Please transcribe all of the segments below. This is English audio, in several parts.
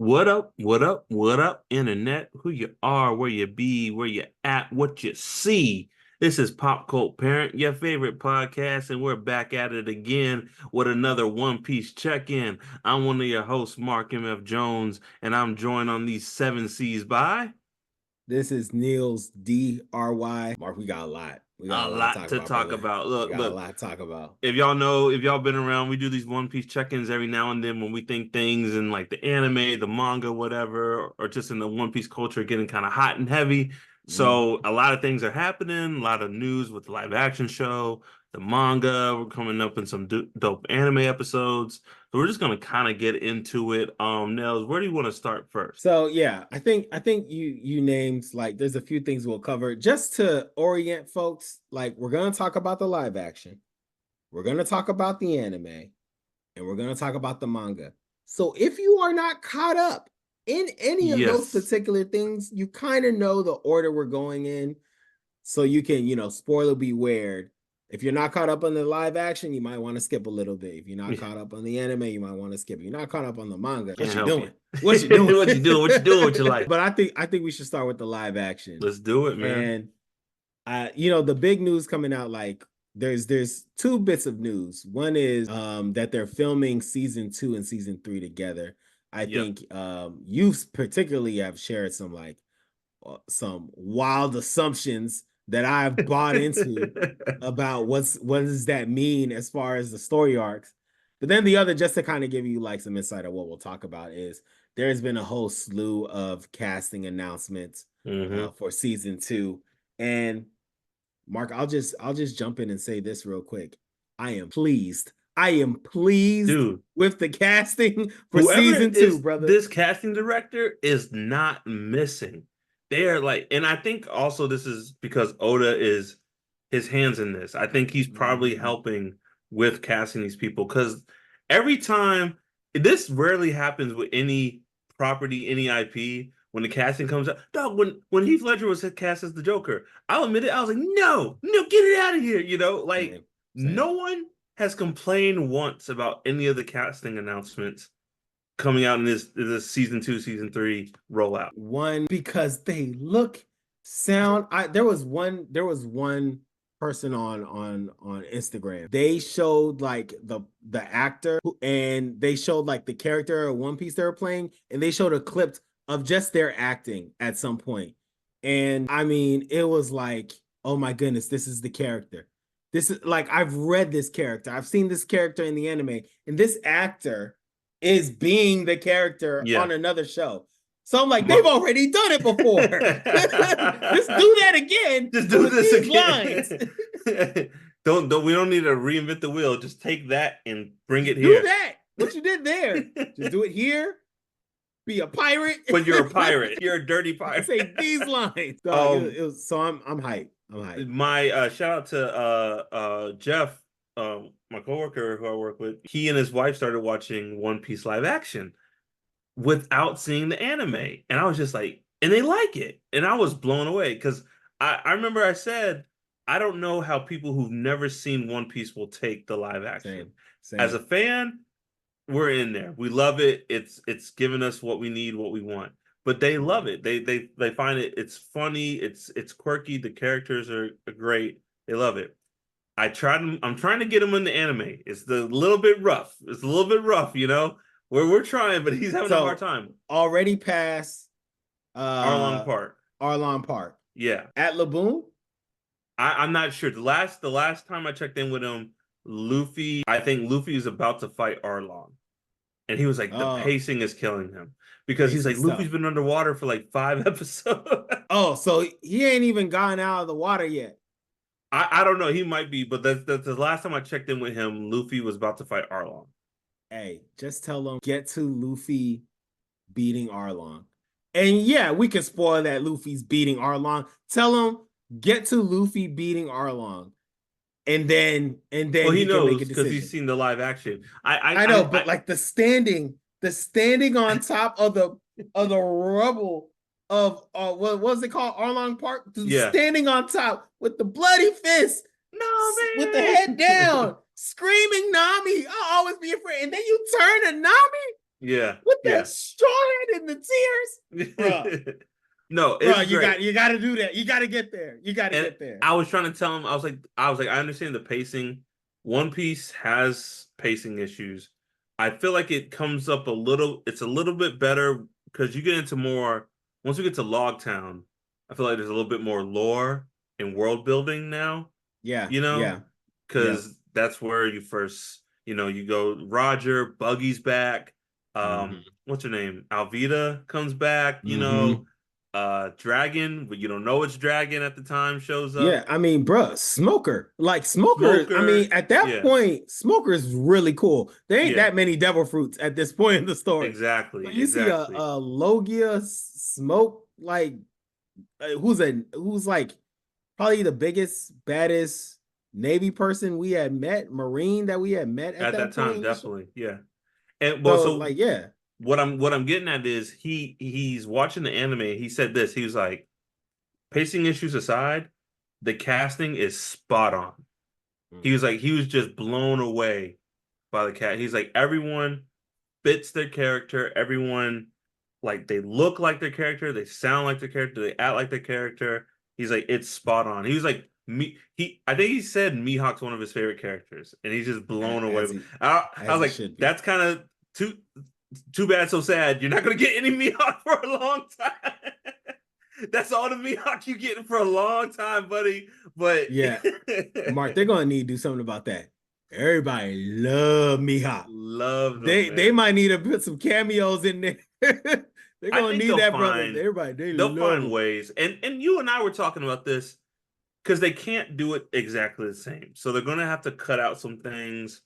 What up? What up? What up, internet? Who you are, where you be, where you at, what you see. This is Pop Cult Parent, your favorite podcast, and we're back at it again with another One Piece check-in. I'm one of your hosts, Mark M.F. Jones, and I'm joined on these seven C's by This is Niels DRY. Mark, we got a lot. We got a a lot to lot talk to about, talk brother. about. We Look, got a look, lot to talk about. if y'all know, if y'all been around, we do these One Piece check-ins every now and then when we think things in like the anime, the manga, whatever, or just in the One Piece culture getting kind of hot and heavy. Mhm. So a lot of things are happening, a lot of news with the live action show, the manga. We're coming up in some dope anime episodes. So we're just gonna kind of get into it. Nels, where do you want to start first? So yeah, I think you named like there's a few things we'll cover just to orient folks. Like we're gonna talk about the live action, we're gonna talk about the anime, and we're gonna talk about the manga. So if you are not caught up in any of those Yes. particular things, you kind of know the order we're going in. So you can, spoiler beware. If you're not caught up on the live action, you might want to skip a little bit. If you're not caught up on the anime, you might want to skip. If you're not caught up on the manga, what Can't you help you. doing? What you doing? What you doing? What you doing with your life? But I think we should start with the live action. Let's do it, man. And the big news coming out, like there's two bits of news. One is that they're filming season 2 and season 3 together. I Yep. think you particularly have shared some wild assumptions that I've bought into about what does that mean as far as the story arcs. But then the other, just to kind of give you like some insight of what we'll talk about, is there's been a whole slew of casting announcements hmm for season 2. And Mark, I'll just jump in and say this real quick. I am pleased. I am pleased Dude, with the casting for whoever season 2, is brother. this casting director is not missing. They are like, and I think also this is because Oda is his hands in this. I think he's probably Mhm. helping with casting these people because every time this rarely happens with any property, any IP. When the casting comes out, dog, when Heath Ledger was cast as the Joker, I'll admit it, I was like, no, no, get it out of here. Like Same, same. no one has complained once about any of the casting announcements coming out in this season 2, season 3 rollout. One, because they look, sound. There was one person on Instagram. They showed like the actor and they showed like the character of One Piece they were playing, and they showed a clip of just their acting at some point. And I mean, it was like, oh my goodness, this is the character. This is like, I've read this character. I've seen this character in the anime, and this actor is being the character Yeah. on another show. So I'm like, they've already done it before. Just do that again, Just but do with this these lines. again. don't we don't need to reinvent the wheel. Just take that and bring it Just do here. that. What you did there. Just do it here. Be a pirate. When you're a pirate, you're a dirty pirate. Say these lines. Dog, it was, so I'm hyped. I'm hyped. My shout out to Jeff, my coworker who I work with. He and his wife started watching One Piece live action without seeing the anime. And I was just like, and they like it. And I was blown away because I remember I said, I don't know how people who've never seen One Piece will take the live action. Same. As a fan, we're in there. We love it. It's giving us what we need, what we want. But they love it. They find it's funny, it's quirky, the characters are great. They love it. I'm trying to get him in the anime. It's a little bit rough. It's a little bit rough, we're trying, but he's having a hard time. Already past Arlong Park. Arlong Park. Yeah. At Laboon? I'm not sure. The last time I checked in with him, I think Luffy is about to fight Arlong. And he was like, the pacing is killing him. Because he's like, Luffy's been underwater for like 5 episodes. Oh, so he ain't even gone out of the water yet. I don't know. He might be, but that's the last time I checked in with him, Luffy was about to fight Arlong. Hey, just tell him, get to Luffy beating Arlong. And yeah, we can spoil that Luffy's beating Arlong. Tell him, get to Luffy beating Arlong. And then well, he knows because he's seen the live action. I know, but like the standing on top of the rubble of what was it called, Arlong Park? Yeah. Standing on top with the bloody fist, Nami! with the head down, screaming Nami. I'll always be afraid. And then you turn to Nami. Yeah, with that yeah. straw hat and the tears, bro. No, Bro, it's great. you got to do that. You got to get there. You got to And get there. I was trying to tell him, I was like, I understand the pacing. One Piece has pacing issues. I feel like it comes up it's a little bit better because you get into more, once we get to Logtown, I feel like there's a little bit more lore and world building now, Yeah, you know, yeah, yeah. because that's where you first, you go Roger, Buggy's back. Mm-hmm. What's her name? Alvida comes back, Mm-hmm. Dragon, but you don't know it's Dragon at the time, shows Yeah, up. I mean, bruh, Smoker. I mean, Smoker, at that yeah, point, Smoker is really cool. There ain't yeah, that many devil fruits at this point in the story. So exactly, you see exactly. a Logia Smoke, like who's like probably the biggest, baddest Navy person we had met, Marine that we had met at At that that point time, in the show. definitely, yeah. And well, So so like, yeah, what I'm getting at is he's watching the anime. He said this. He was like, pacing issues aside, the casting is spot on. He was like, he was just blown away by the cat. He's like, everyone fits their character. Everyone, like, they look like their character. They sound like their character. They act like their character. He's like, it's spot on. He was like, I think he said Mihawk's one of his favorite characters, and he's just blown away. I as was he like, should be. that's kind of too bad, so sad. You're not gonna get any Mihawk for a long time. That's all the Mihawk you getting for a long time, buddy. But Yeah, Mark, they're gonna need to do something about that. Everybody love Mihawk. love them, They man. might need to put some cameos in there. They're I gonna think need that brother. Everybody, they they'll love find him. ways. And you and I were talking about this because they can't do it exactly the same. So they're gonna have to cut out some things,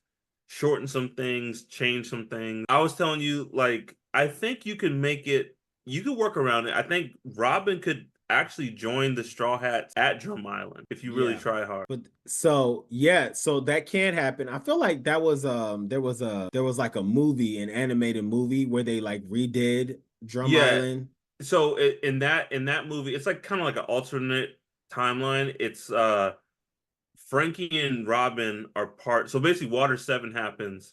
shorten some things, change some things. I was telling you, like, I think you could work around it. I think Robin could actually join the Straw Hats at Drum Island if you really Yeah. try hard. But so yeah, so that can happen. I feel like that was there was like a movie, an animated movie where they like redid Drum Yeah. Island. So in that movie, it's like kind of like an alternate timeline. It's Frankie and Robin are part. So basically, Water 7 happens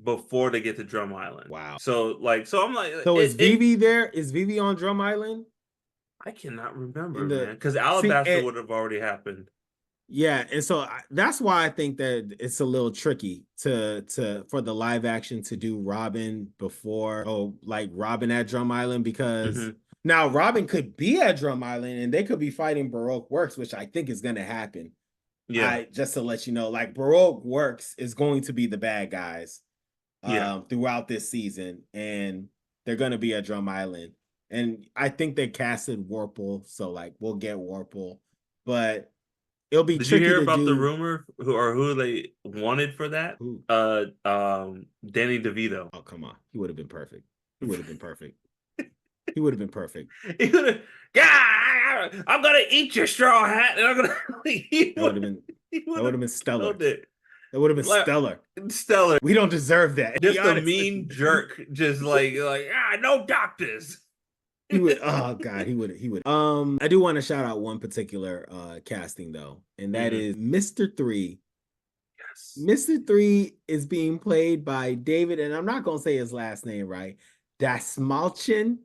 before they get to Drum Island. Wow. So I'm like, So is Vivi there? Is Vivi on Drum Island? I cannot In remember, the man, because see Alabaster and would have already happened. yeah, and so that's why I think that it's a little tricky to for the live action to do Robin before like Robin at Drum Island because Hmm. now Robin could be at Drum Island and they could be fighting Baroque Works, which I think is going to happen. Yeah, I just to let you know, like Baroque Works is going to be the bad guys yeah. throughout this season, and they're going to be at Drum Island. And I think they casted Warple, so like we'll get Warple, but it'll be Did you tricky hear to about the do. rumor who they wanted for that? Ooh, Danny DeVito. oh come on, he would have been perfect. He would have been perfect. He would have been perfect. He would have, yeah, I'm gonna eat your straw hat, and I'm gonna. He That would would have been he that would would have have been stellar. killed it. That would have been Like, stellar. stellar. We don't deserve that. To be Just a honest with mean you. jerk, just no doctors. He would oh god, he would. I do want to shout out one particular casting though, and that Hmm. is Mr. 3. Yes, Mr. 3 is being played by David, and I'm not gonna say his last name right. Dasmalchin.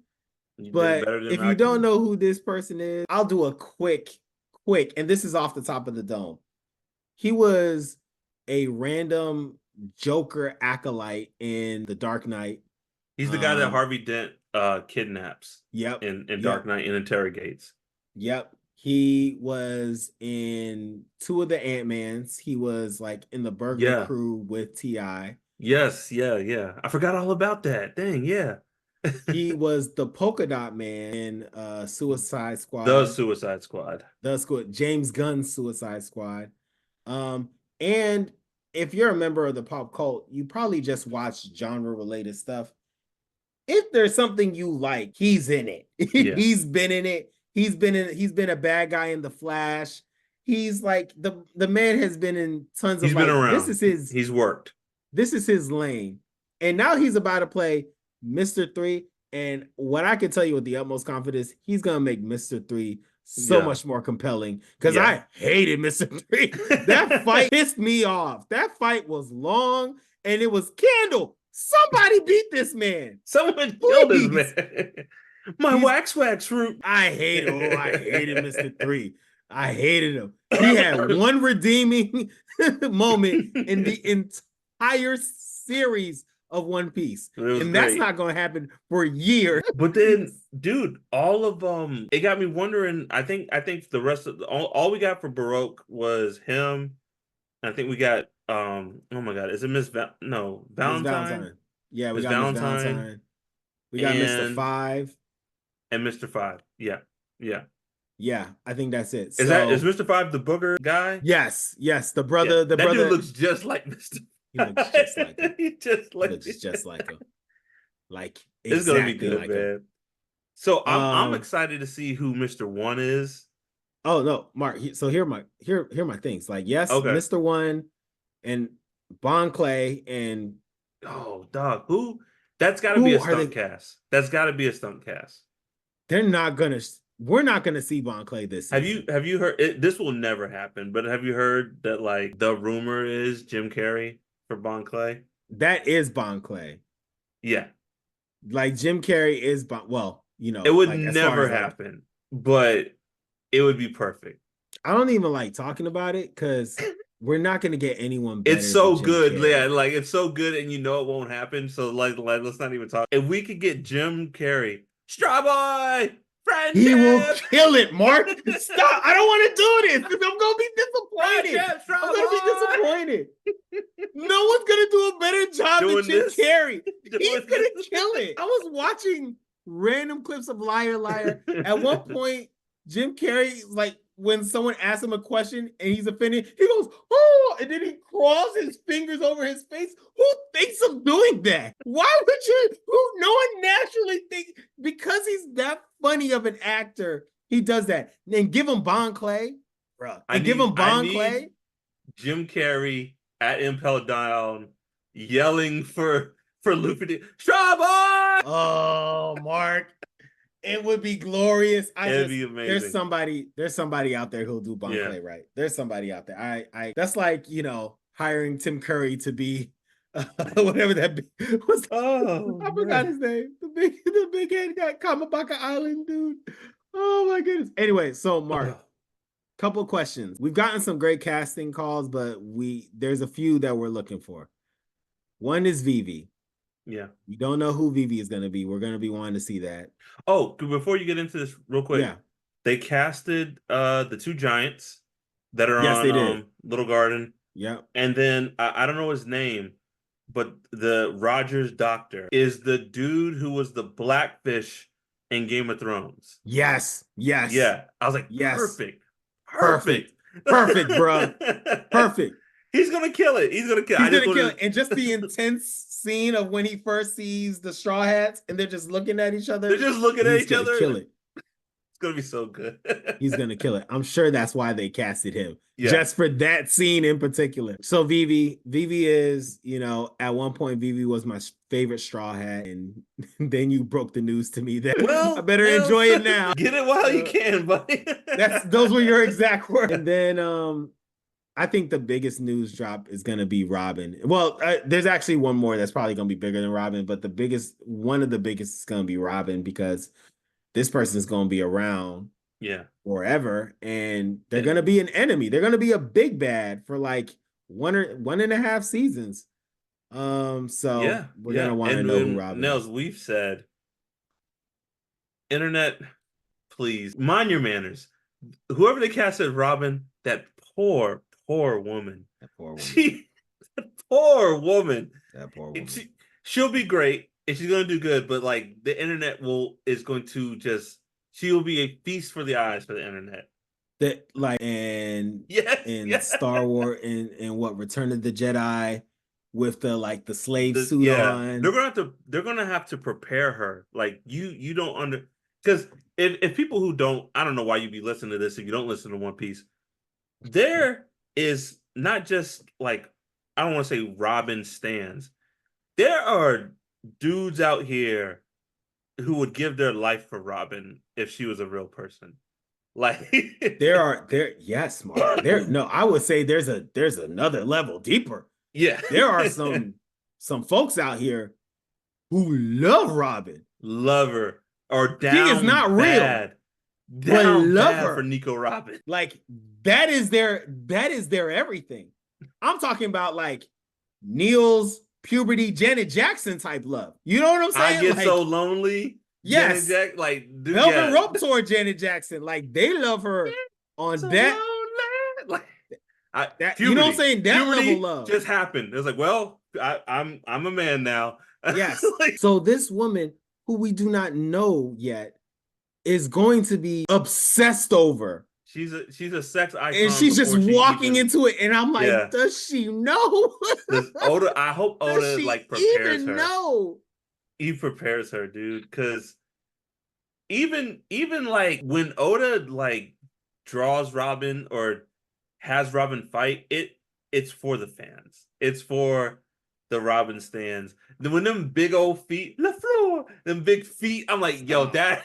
you did it But better than if I you don't can. know who this person is, I'll do a quick, and this is off the top of the dome. He was a random Joker acolyte in The Dark Knight. He's the guy that Um, Harvey Dent kidnaps yep, in Dark yep, Knight and interrogates. yep. He was in two of the Ant-Mans. He was like in the Burglary Yeah. Crew with T.I. Yes. Yeah. Yeah. I forgot all about that. Dang. Yeah. He was the Polka Dot Man in Suicide The Squad. Suicide Squad. The squad, James Gunn's Suicide Squad. And if you're a member of the pop cult, you probably just watch genre related stuff. If there's something you like, he's in it. Yeah. He's been in it. He's been a bad guy in The Flash. He's like the man has been in tons of He's been like around. He's worked. this is his lane. And now he's about to play Mr. 3. And what I can tell you with the utmost confidence, he's gonna make Mr. 3 so Yeah. much more compelling because Yeah. I hated Mr. 3. That fight pissed me off. That fight was long and it was candle Somebody beat this man. Someone killed this Please. man. This man. Someone killed this Please. man. My He's wax fruit. I hated Mr. 3. I hated him. He had one redeeming moment in the entire series of One Piece. It was And that's great. not gonna happen for years. But then, dude, all of it got me wondering. I think the rest of all we got for Baroque was him. I think we got oh my God, is it no, Miss Valentine? Valentine. Yeah, we Miss got Miss Valentine Valentine. We got Mr. and 5. Mr. Five. Yeah. Yeah. Yeah, I think that's it. Is So Mr. Five the booger guy? yes, the Yeah. brother, That dude looks just like Mr. he looks just like him. He just He like looks just like him. Like It's gonna be exactly good, like him. man. So I'm Um, excited to see who Mr. One is. oh no, Mark. So here are my things. Like, yes, Okay. Mr. One and Bon Clay and Oh, dog. Who? That's got to be who a are stunt they? cast. That's got to be a stunt cast. We're not gonna see Bon Clay this season. Have you heard it? This will never happen, but have you heard that like the rumor is Jim Carrey for Bon Clay? That is Bon Clay. Yeah. Like Jim Carrey is well, It would like as far never as like happen, but it would be perfect. I don't even like talking about it because we're not gonna get anyone better It's so than Jim good, Carrey. yeah. Like it's so good, and you know it won't happen. So like let's not even talk. If we could get Jim Carrey, Straw Boy, friendship, He will kill it, Mark. Stop! I don't want to do this. I'm gonna be disappointed. I'm gonna be disappointed. No one's gonna do a better job than Jim Carrey. He's gonna kill it. I was watching random clips of Liar Liar. At one point, Jim Carrey, like when someone asks him a question and he's offended, he goes, "Oh," and then he crosses his fingers over his face. Who thinks of doing that? Why would you? No one naturally think because he's that funny of an actor. He does that. Then give him Bon Clay, bro. And give him Bon Clay. Jim Carrey at Impel Down yelling for Luffy. Straw Boy! Oh, Mark. It would be glorious. It'd be amazing. There's somebody out there who'll do Bon Clay right. There's somebody out there. I that's like, hiring Tim Curry to be whatever that was. Oh, I forgot his name. The big head guy, Kamabaka Island dude. Oh my goodness. Anyway, so Mark, couple questions. We've gotten some great casting calls, but there's a few that we're looking for. One is Vivi. Yeah. We don't know who Vivi is going to be. We're going to be wanting to see that. Oh, before you get into this real quick. Yeah. They casted the two giants that are yes, on they did. Little Garden. Yeah. And then I don't know his name, but the Rogers doctor is the dude who was the Blackfish in Game of Thrones. Yes. Yes. Yeah. I was like, yes. Perfect, bro. Perfect. He's gonna kill it. He's gonna kill it. And just the intense scene of when he first sees the Straw Hats and they're just looking at each other. They're just looking at each other. Kill it. It's gonna be so good. He's gonna kill it. I'm sure that's why they casted him. Yeah. Just for that scene in particular. So Vivi is, at one point Vivi was my favorite Straw Hat, and then you broke the news to me that I better enjoy it now. Get it while you can, buddy. Those were your exact words. And then I think the biggest news drop is going to be Robin. Well, there's actually one more that's probably going to be bigger than Robin, but one of the biggest is going to be Robin because this person is going to be around forever, and they're going to be an enemy. They're going to be a big bad for like 1.5 seasons. We're going to want to know who Robin Nels, is. We've said, internet, please mind your manners. Whoever they cast as Robin, that poor woman. That poor woman. That poor woman. She'll be great and she's gonna do good, but like the internet is going to she'll be a feast for the eyes for the internet. That Star Wars and what Return of the Jedi with the slave suit on. They're gonna have to prepare her. Like you don't because if people who don't, I don't know why you'd be listening to this if you don't listen to One Piece. There is not just like, I don't want to say Robin stands. There are dudes out here who would give their life for Robin if she was a real person. Like yes, Mark. I would say there's another level deeper. Yeah. There are some some folks out here who love Robin. Love her. Or She is down not real, bad. but Down love bad her. for Nico Robin. Like that is their everything. I'm talking about like Neil's puberty Janet Jackson type love. You know what I'm I saying? get Like, so lonely. yes, Janet Jack, like, dude, Velvet yeah. Rope Tour Janet Jackson. Like they love her on So that. lonely. Like, That you know what I'm puberty. saying? That level Puberty love. just happened. It was like, well, I'm a man now. Yes. Like, So this woman who we do not know yet is going to be obsessed over. she's a sex And icon she's just before she walking even. into it. And I'm like, Yeah. does she know? Does Oda? I hope Does Oda she like prepares even her. know? He prepares her, dude. Because even like when Oda like draws Robin or has Robin fight, it's for the fans. It's for the Robin stands. Then when them big old feet, the floor, them big feet, I'm like, yo, Stop.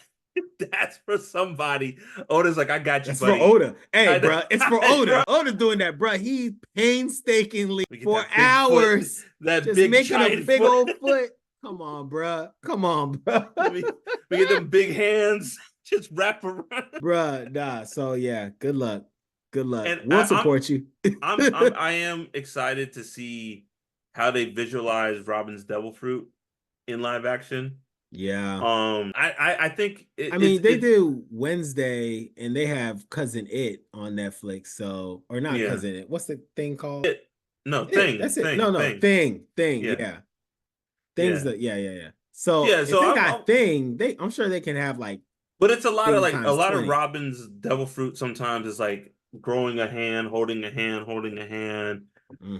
that's for somebody. Oda's like, I got you, That's for buddy. Oda. Hey, bro, it's for Oda. Bro. Oda's doing that, bro. He painstakingly We get for that big foot, hours that just big making a giant big foot. old foot. Come on, bro. Come on, bro. we get them big hands just wrap around. Bruh, nah. So yeah, good luck. Good luck. And We'll support you. I am excited to see how they visualize Robin's Devil Fruit in live action. Yeah. I think I mean, they do Wednesday and they have Cousin It on Netflix. So, or not yeah. Cousin It. What's the thing called? No, That's it. No, Thing. Yeah. Yeah. Things Yeah. that, yeah. So Yeah, if so they got Thing, I'm sure they can have like but it's a lot of Thing like a times lot 20. of Robin's Devil Fruit sometimes is like growing a hand, holding a hand, holding a hand.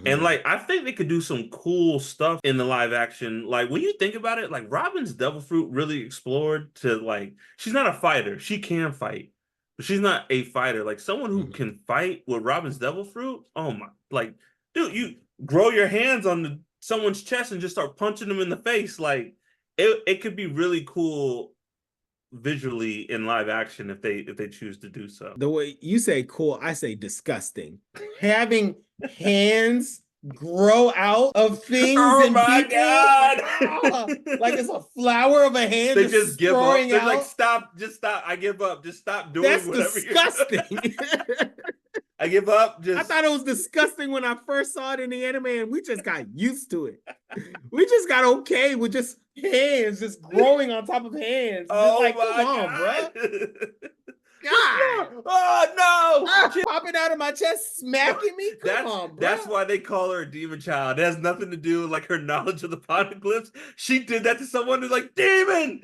And like I think they could do some cool stuff in the live action. Like when you think about it, like Robin's Devil Fruit really explored to like she's not a fighter. She can fight, but she's not a fighter. Like someone who can fight with Robin's Devil Fruit. Oh my, like dude, you grow your hands on someone's chest and just start punching them in the face. Like it could be really cool visually in live action if they choose to do so. The way you say cool, I say disgusting. Having hands grow out of things and my people. God. Like it's a flower of a hand. They just give up. They're out. like, stop, just stop. I give up. Just stop doing That's whatever disgusting. I give up. I thought it was disgusting when I first saw it in the anime, and we just got used to it. We just got okay with just hands just growing on top of hands. Oh like, my come on, God. bro. God. Oh no! Popping out of my chest, smacking me. Come on, bro. That's why they call her a demon child. It has nothing to do with like her knowledge of the poneglyphs. She did that to someone who's like, demon!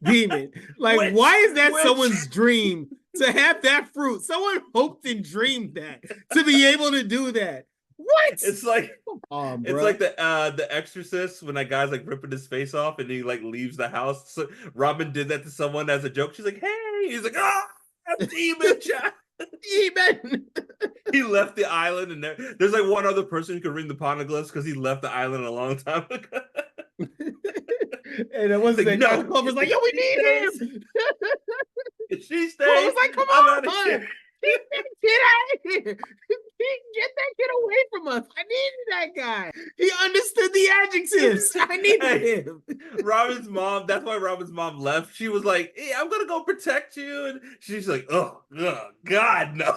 Demon. Like, why is that someone's dream to have that fruit? Someone hoped and dreamed that to be able to do that. What? It's like it's like the Exorcist when that guy's like ripping his face off and he like leaves the house. So Robin did that to someone as a joke. She's like, "Hey," he's like, "Ah, demon child." Demon. He left the island, and there's like one other person who could ring the poneglyphs because he left the island a long time ago. And it wasn't like, no. Clover's like, yo, we need him. She stays. Clover's like, come on, man. Get out of here. Get that kid away from us. I needed that guy. He understood the adjectives. I needed him. Robin's mom, that's why Robin's mom left. She was like, hey, I'm going to go protect you. And she's like, oh God, no.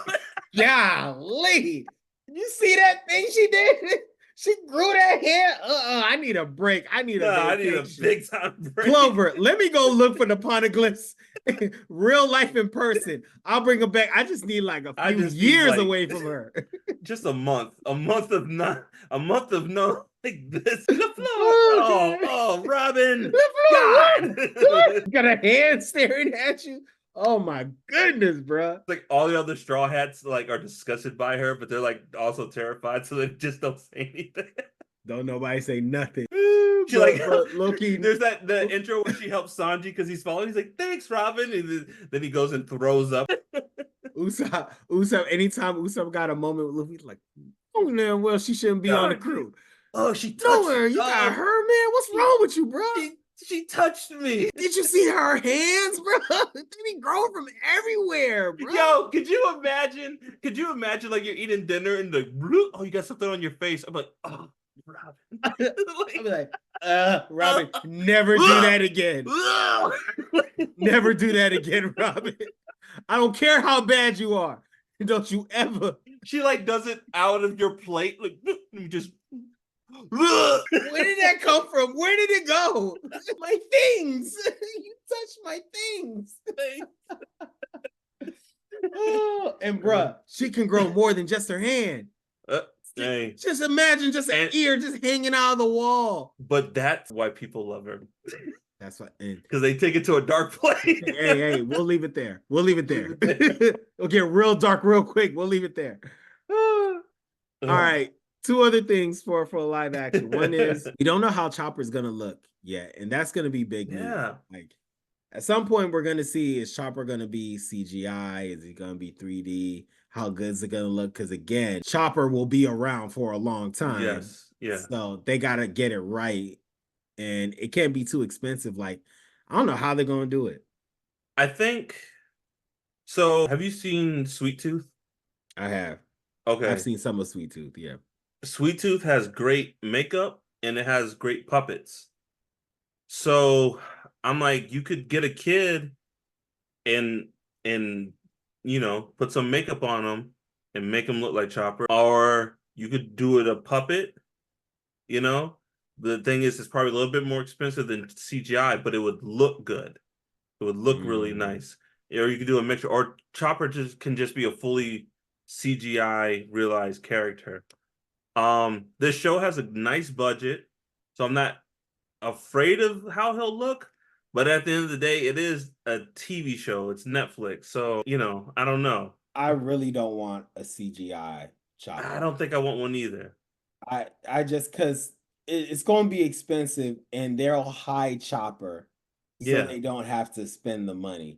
Golly. You see that thing she did? She grew that hair. I need a break. I need a big time break. Clover, let me go look for the poneglyphs. Real life in person. I'll bring her back. I just need like a few years away from her. Just a month of no like this. Oh, Robin. God. Got a hand staring at you. Oh my goodness, bro. Like all the other Straw Hats like are disgusted by her, but they're like also terrified, so they just don't say anything. Don't nobody say nothing. She like Loki. There's the intro where she helps Sanji because he's falling. He's like, "Thanks, Robin," and then he goes and throws up. Usopp. Anytime Usopp got a moment with Luffy, like, oh no, well she shouldn't be on the crew. Oh, she touched nowhere. You got her, man. What's wrong with you, bro? She touched me. Did you see her hands, bro? They grow from everywhere, bro. Yo, could you imagine like you're eating dinner and the oh, you got something on your face. I'm like, oh, Robin. I'll be like, Robin, never do that again. Never do that again, Robin. I don't care how bad you are. Don't you ever. She like does it out of your plate. Like, let me just. Where did that come from? Where did it go? My things. You touched my things. Oh, and bruh, she can grow more than just her hand. Hey. Just imagine just an ear just hanging out of the wall. But that's why people love her. That's what, because they take it to a dark place. hey, we'll leave it there. We'll leave it there. It'll get real dark real quick. We'll leave it there. All right. Two other things for live action. One is we don't know how Chopper's gonna look yet, and that's gonna be big. Yeah. Like at some point, we're gonna see, is Chopper gonna be CGI? Is he gonna be 3D? How good is it gonna look? Because again, Chopper will be around for a long time. Yes. Yeah. So they gotta get it right, and it can't be too expensive. Like I don't know how they're gonna do it. I think so. Have you seen Sweet Tooth? I have. Okay. I've seen some of Sweet Tooth. Yeah. Sweet Tooth has great makeup and it has great puppets. So I'm like, you could get a kid and put some makeup on him and make him look like Chopper, or you could do it a puppet. The thing is, it's probably a little bit more expensive than CGI, but it would look good. It would look really nice. Or you could do a mixture, or Chopper can just be a fully CGI realized character. This show has a nice budget, so I'm not afraid of how he'll look. But at the end of the day, it is a TV show. It's Netflix, so I don't know. I really don't want a CGI Chopper. I don't think I want one either. I just because it's going to be expensive, and they'll hide Chopper, so they don't have to spend the money.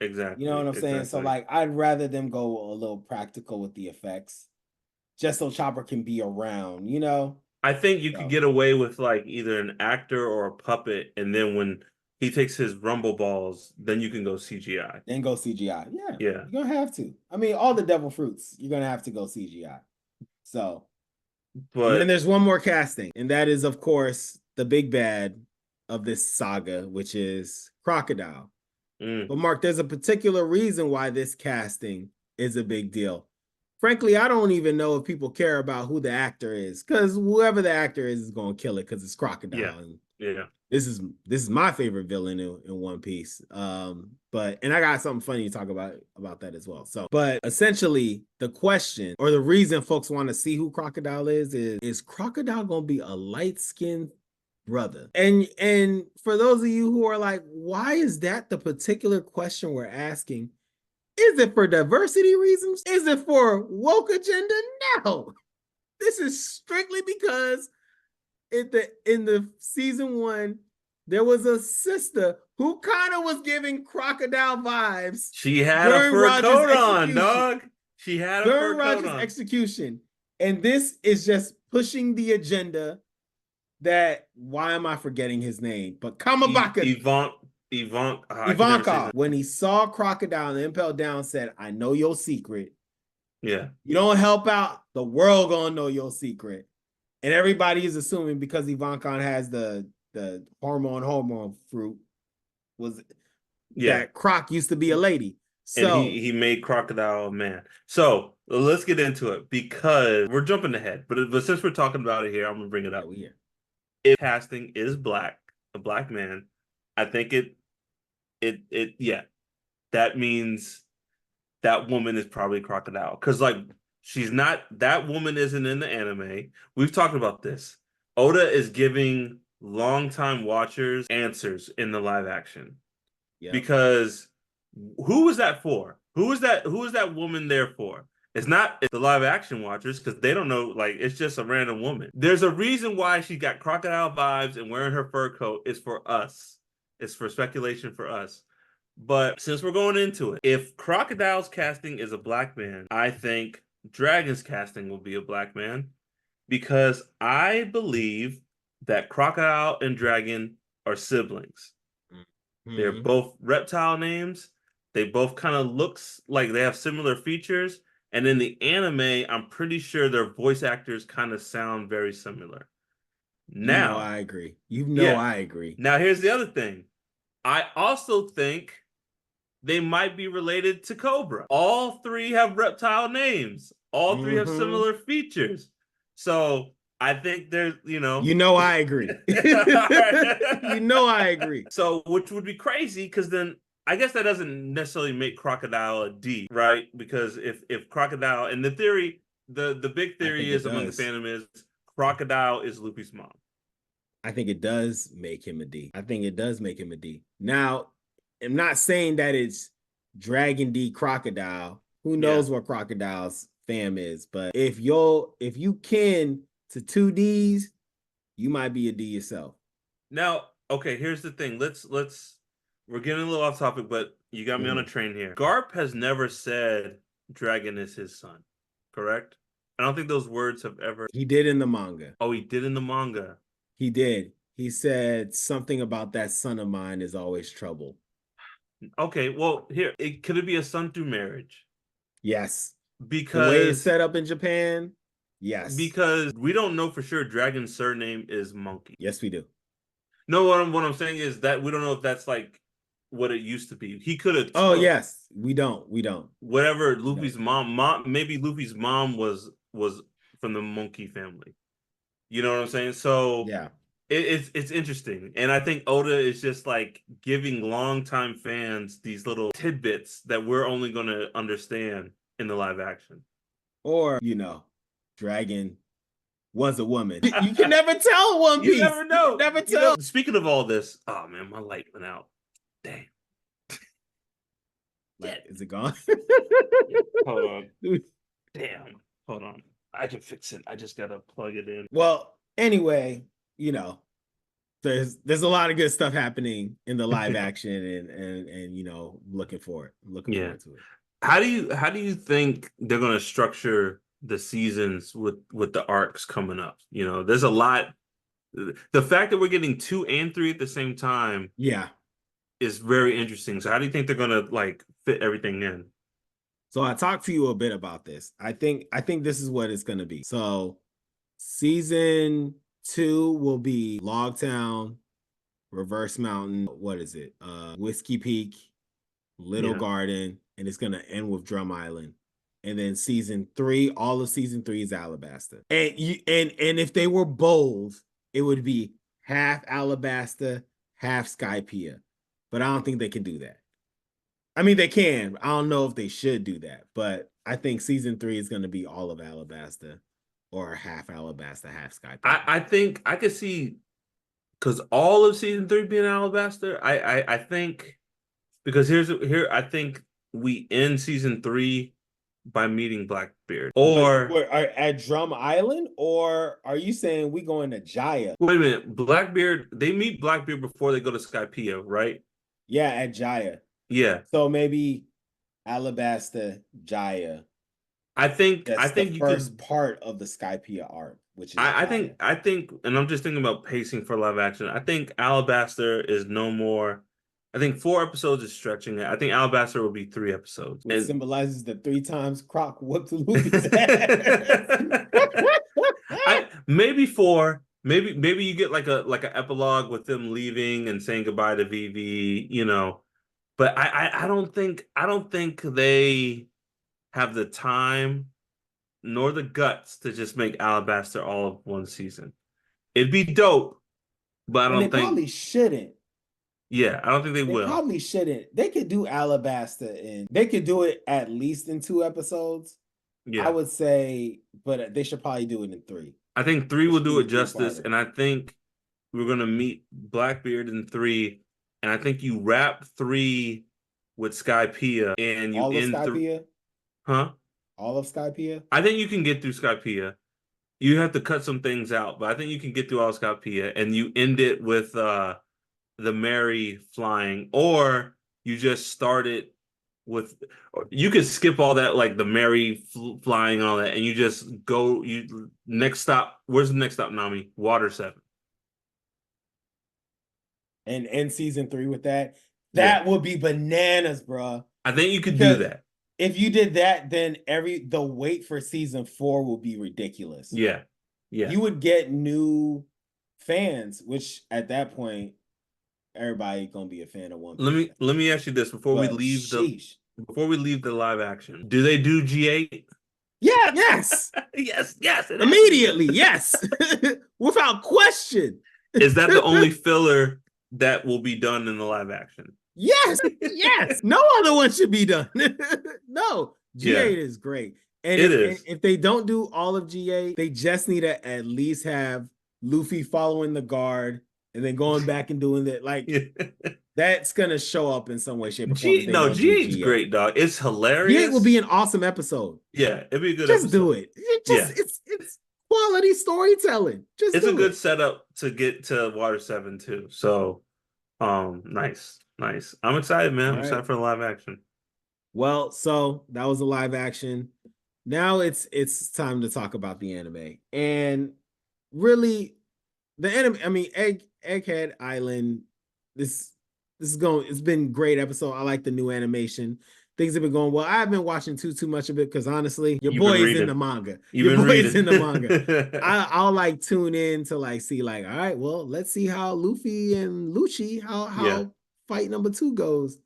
Exactly. You know what I'm saying? So like, I'd rather them go a little practical with the effects, just so Chopper can be around. I think you could get away with like either an actor or a puppet, and then when he takes his rumble balls, then you can go CGI. Then go CGI. Yeah. Yeah. You're gonna have to. I mean, all the devil fruits, you're gonna have to go CGI. So, and then there's one more casting, and that is, of course, the big bad of this saga, which is Crocodile. But Mark, there's a particular reason why this casting is a big deal. Frankly, I don't even know if people care about who the actor is, because whoever the actor is going to kill it because it's Crocodile. Yeah. This is my favorite villain in One Piece. And I got something funny to talk about that as well. So, but essentially the question or the reason folks want to see who Crocodile is Crocodile going to be a light-skinned brother? And for those of you who are like, why is that the particular question we're asking? Is it for diversity reasons? Is it for woke agenda? No. This is strictly because in the season 1, there was a sister who kind of was giving Crocodile vibes. She had a fur coat on, dog. She had a fur coat on. Execution. And this is just pushing the agenda that, why am I forgetting his name? But Kamabaka. Ivanka, when he saw Crocodile and Impel Down, said, I know your secret. Yeah. You don't help out, the world gonna know your secret. And everybody is assuming because Ivankon has the hormone fruit that Croc used to be a lady. So and he made Crocodile a man. So let's get into it because we're jumping ahead. But since we're talking about it here, I'm gonna bring it up. If casting is black, a black man, I think that means that woman is probably Crocodile. Because like that woman isn't in the anime. We've talked about this. Oda is giving longtime watchers answers in the live action. Yep. Because who was that for? Who is that woman there for? It's not the live action watchers because they don't know, like, it's just a random woman. There's a reason why she got crocodile vibes and wearing her fur coat. Is for us. It's for speculation for us. But since we're going into it, if Crocodile's casting is a black man, I think Dragon's casting will be a black man because I believe that Crocodile and Dragon are siblings. Mm-hmm. They're both reptile names. They both kind of looks like they have similar features. And in the anime, I'm pretty sure their voice actors kind of sound very similar. You know Now, I agree. You know yeah. I agree. Now here's the other thing. I also think they might be related to Cobra. All three have reptile names. All three have Mm-hmm. similar features. So I think there's, You know I agree. You know I agree. So, which would be crazy because then I guess that doesn't necessarily make Crocodile a D, right? Because if Crocodile, and the theory, the big I theory think it is among the does. fandom is Crocodile is Luffy's mom. I think it does make him a D. I think it does make him a D. Now, I'm not saying that it's Dragon D Crocodile. Who Yeah. knows what Crocodile's fam is? But if you kin to two Ds, you might be a D yourself. Now, okay, here's the thing. Let's we're getting a little off topic, but you got me on a Mhm. train here. Garp has never said Dragon is his son, correct? I don't think those words have ever. He did in the manga. Oh, he did in the manga. He did. He said something about that son of mine is always trouble. Okay, well, here, could it be a son through marriage? Yes. The way it's Because set up in Japan, yes. because we don't know for sure Dragon's surname is Monkey. Yes, we do. No, what I'm saying is that we don't know if that's like what it used to be. He could have Oh, took yes. We don't. We don't. whatever We don't. Luffy's mom, maybe Luffy's mom was from the Monkey family. You know what I'm saying? So Yeah. it's interesting, and I think Oda is just like giving longtime fans these little tidbits that we're only going to understand in the live action. Or, Dragon was a woman. You can never tell One You Piece. never You can know. never tell. Speaking of all this, oh man, my light went out. Damn. Like, Shit. is it gone? Yeah. Hold on. Damn. Hold on. I can fix it. I just gotta plug it in. Well, anyway, there's a lot of good stuff happening in the live action and looking forward. Looking Yeah. forward to it. How do you think they're gonna structure the seasons with the arcs coming up? There's a lot. The fact that we're getting two and three at the same time Yeah. is very interesting. So how do you think they're gonna like fit everything in? So I talked to you a bit about this. I think this is what it's gonna be. So season 2 will be Logtown, Reverse Mountain, what is it? Whiskey Peak, Little Yeah. Garden, and it's gonna end with Drum Island. And then season 3, all of season 3 is Alabasta. And if they were bold, it would be half Alabasta, half Skypiea. But I don't think they can do that. I mean, they can. I don't know if they should do that, but I think season 3 is going to be all of Alabasta or half Alabasta, half Skypiea. I think I could see because all of season three being Alabaster. I think because here I think we end season three by meeting Blackbeard. But Or we're at Drum Island, or are you saying we going to Jaya? wait a minute, Blackbeard. They meet Blackbeard before they go to Skypiea, right? Yeah, at Jaya. Yeah. So maybe Alabasta, Jaya. I think I That's the think you could first part of the Skypiea arc, which is I Jaya. think I think and I'm just thinking about pacing for live action. I think Alabaster is no more. I think 4 episodes is stretching it. I think Alabaster will be 3 episodes. Which And symbolizes the 3 times Croc whooped Luffy's ass. I maybe 4. Maybe you get like a epilogue with them leaving and saying goodbye to Vivi. But I don't think they have the time nor the guts to just make Alabaster all of one season. It'd be dope, but I And they don't think. probably shouldn't. Yeah, I don't think they They will. probably shouldn't. They could do Alabasta and they could do it at least in 2 episodes. I Yeah, would say, but they should probably do it in 3. I think three It will should do be a it justice, three-parter. and I think we're gonna meet Blackbeard in 3, and I think you wrap 3 with Skypiea, and you All of end 3. Skypiea? Huh? All of Skypiea? I think you can get through Skypiea. You have to cut some things out, but I think you can get through all Skypiea, and you end it with the Mary flying, or you just start it with. You could skip all that, like the Mary flying and all that, and you just go. You next stop. Where's the next stop, Nami? Water 7. And end season 3 with that. Yeah, That would be bananas, bro. I think you could do Because that. if you did that, then the wait for season 4 will be ridiculous. Yeah, yeah. You would get new fans, which at that point everybody gonna be a fan of One Let Piece. me let me ask you this But sheesh. before we leave the live action. Do they do G8? Yes. Yes, it has to be done. Immediately, yes. Without question. Is that the only filler that will be done in the live action? Yes, yes. No other one should be done. No, G8 Yeah, is great. And it is. if they don't do all of G8, they just need to at least have Luffy following the guard and then going back and doing that. Like that's gonna show up in some way, shape, or form if they don't do G8's G8. great, dog. It's G8 will be hilarious. an awesome episode. Yeah, it'd be a good Just do episode. it. Yeah, It's quality storytelling. Just it's a do good it. setup to get to Water 7 too. So, nice, nice. I'm excited, man. All I'm right. excited for the live action. Well, so that was a live action. Now it's time to talk about the anime. And really the anime, I mean, Egghead Island, this is going, it's been great episode. I like the new animation. Things have been going well. I haven't been watching too much of it because honestly, your You've been boy's in reading. the manga. You've Your been boy's reading. in the manga. I'll like tune in to like see like, all right, well, let's see how Luffy and Lucci, how Yeah. fight number 2 goes.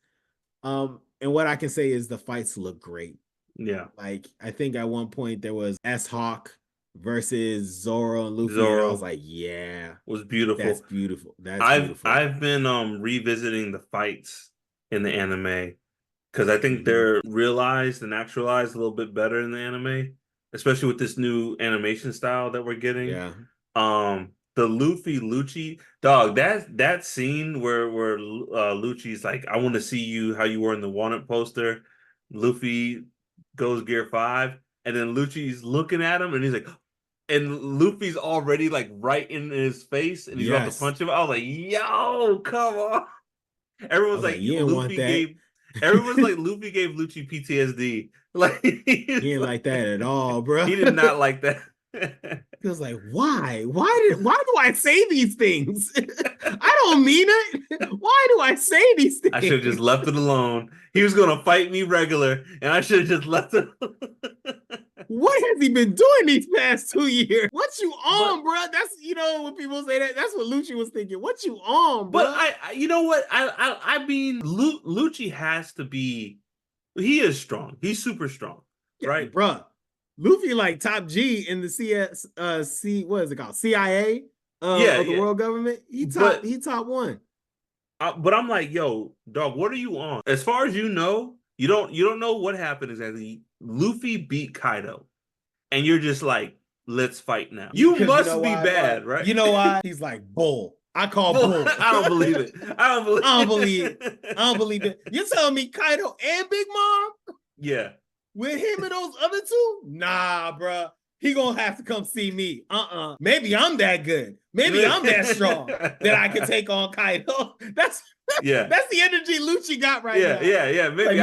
And what I can say is the fights look great. Yeah. Like I think at one point there was S Hawk versus Zoro and Luffy, and I Zoro was like, yeah, was beautiful. that's beautiful. That's beautiful. I've been revisiting the fights in the anime because I think they're realized and actualized a little bit better in the anime, especially with this new animation style that we're getting. Yeah. The Luffy Lucci dog, that scene where Lucci's like, I want to see you how you were in the wanted poster. Luffy goes Gear 5, and then Lucci's looking at him and he's like, and Luffy's already like right in his face and he's about to punch him. I was like, yo, come on. Everyone's like, you didn't want that. Everyone's like, Luffy gave Lucci PTSD. Like he didn't like that at all, bro. He did not like that. He was like, why do I say these things? I don't mean it. Why do I say these things? I should have just left it alone. He was gonna fight me regular, and I should have just left it alone. What has he been doing these past 2 years? What you on, bro? That's, you know, when people say that, that's what Lucci was thinking. What you on, bro? But you know what? I mean, Lucci has to be. He is strong. He's super strong, right, bro? Luffy like top G in the what is it called? CIA of the world government. He top 1. But I'm like, yo, dog, what are you on? As far as you know, you don't know what happened exactly. Luffy beat Kaido, and you're just like, let's fight now. You must be bad, right? You know why? He's like, bull. I call bull. I don't believe it. I don't believe it. You're telling me Kaido and Big Mom? Yeah. With him and those other 2? Nah, bro. He gonna have to come see me. Maybe I'm that good. Maybe I'm that strong that I can take on Kaido. That's the energy Lucci got right now. Yeah. Maybe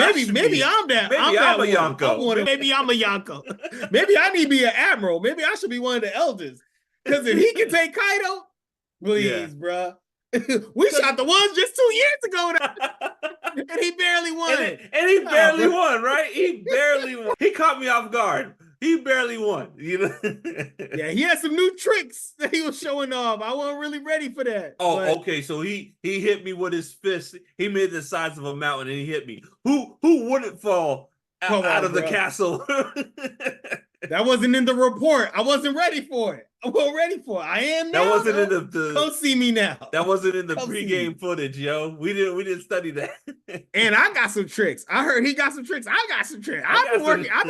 I'm that. Maybe I'm a Yonko. Maybe I'm a Yonko. Maybe I need to be an admiral. Maybe I should be one of the elders. Because if he can take Kaido, please, bro. We shot the ones just 2 years ago, and he barely won. And he barely won, right? He barely won. He caught me off guard. He barely won, you know. Yeah, he had some new tricks that he was showing off. I wasn't really ready for that. Oh, okay. So he hit me with his fist. He made the size of a mountain, and he hit me. Who wouldn't fall out of the castle? That wasn't in the report. I wasn't ready for it. I wasn't ready for it. I am now. That wasn't in the Come see me now. That wasn't in the pregame footage, yo. We didn't study that. And I got some tricks. I heard he got some tricks. I got some tricks. I've been working out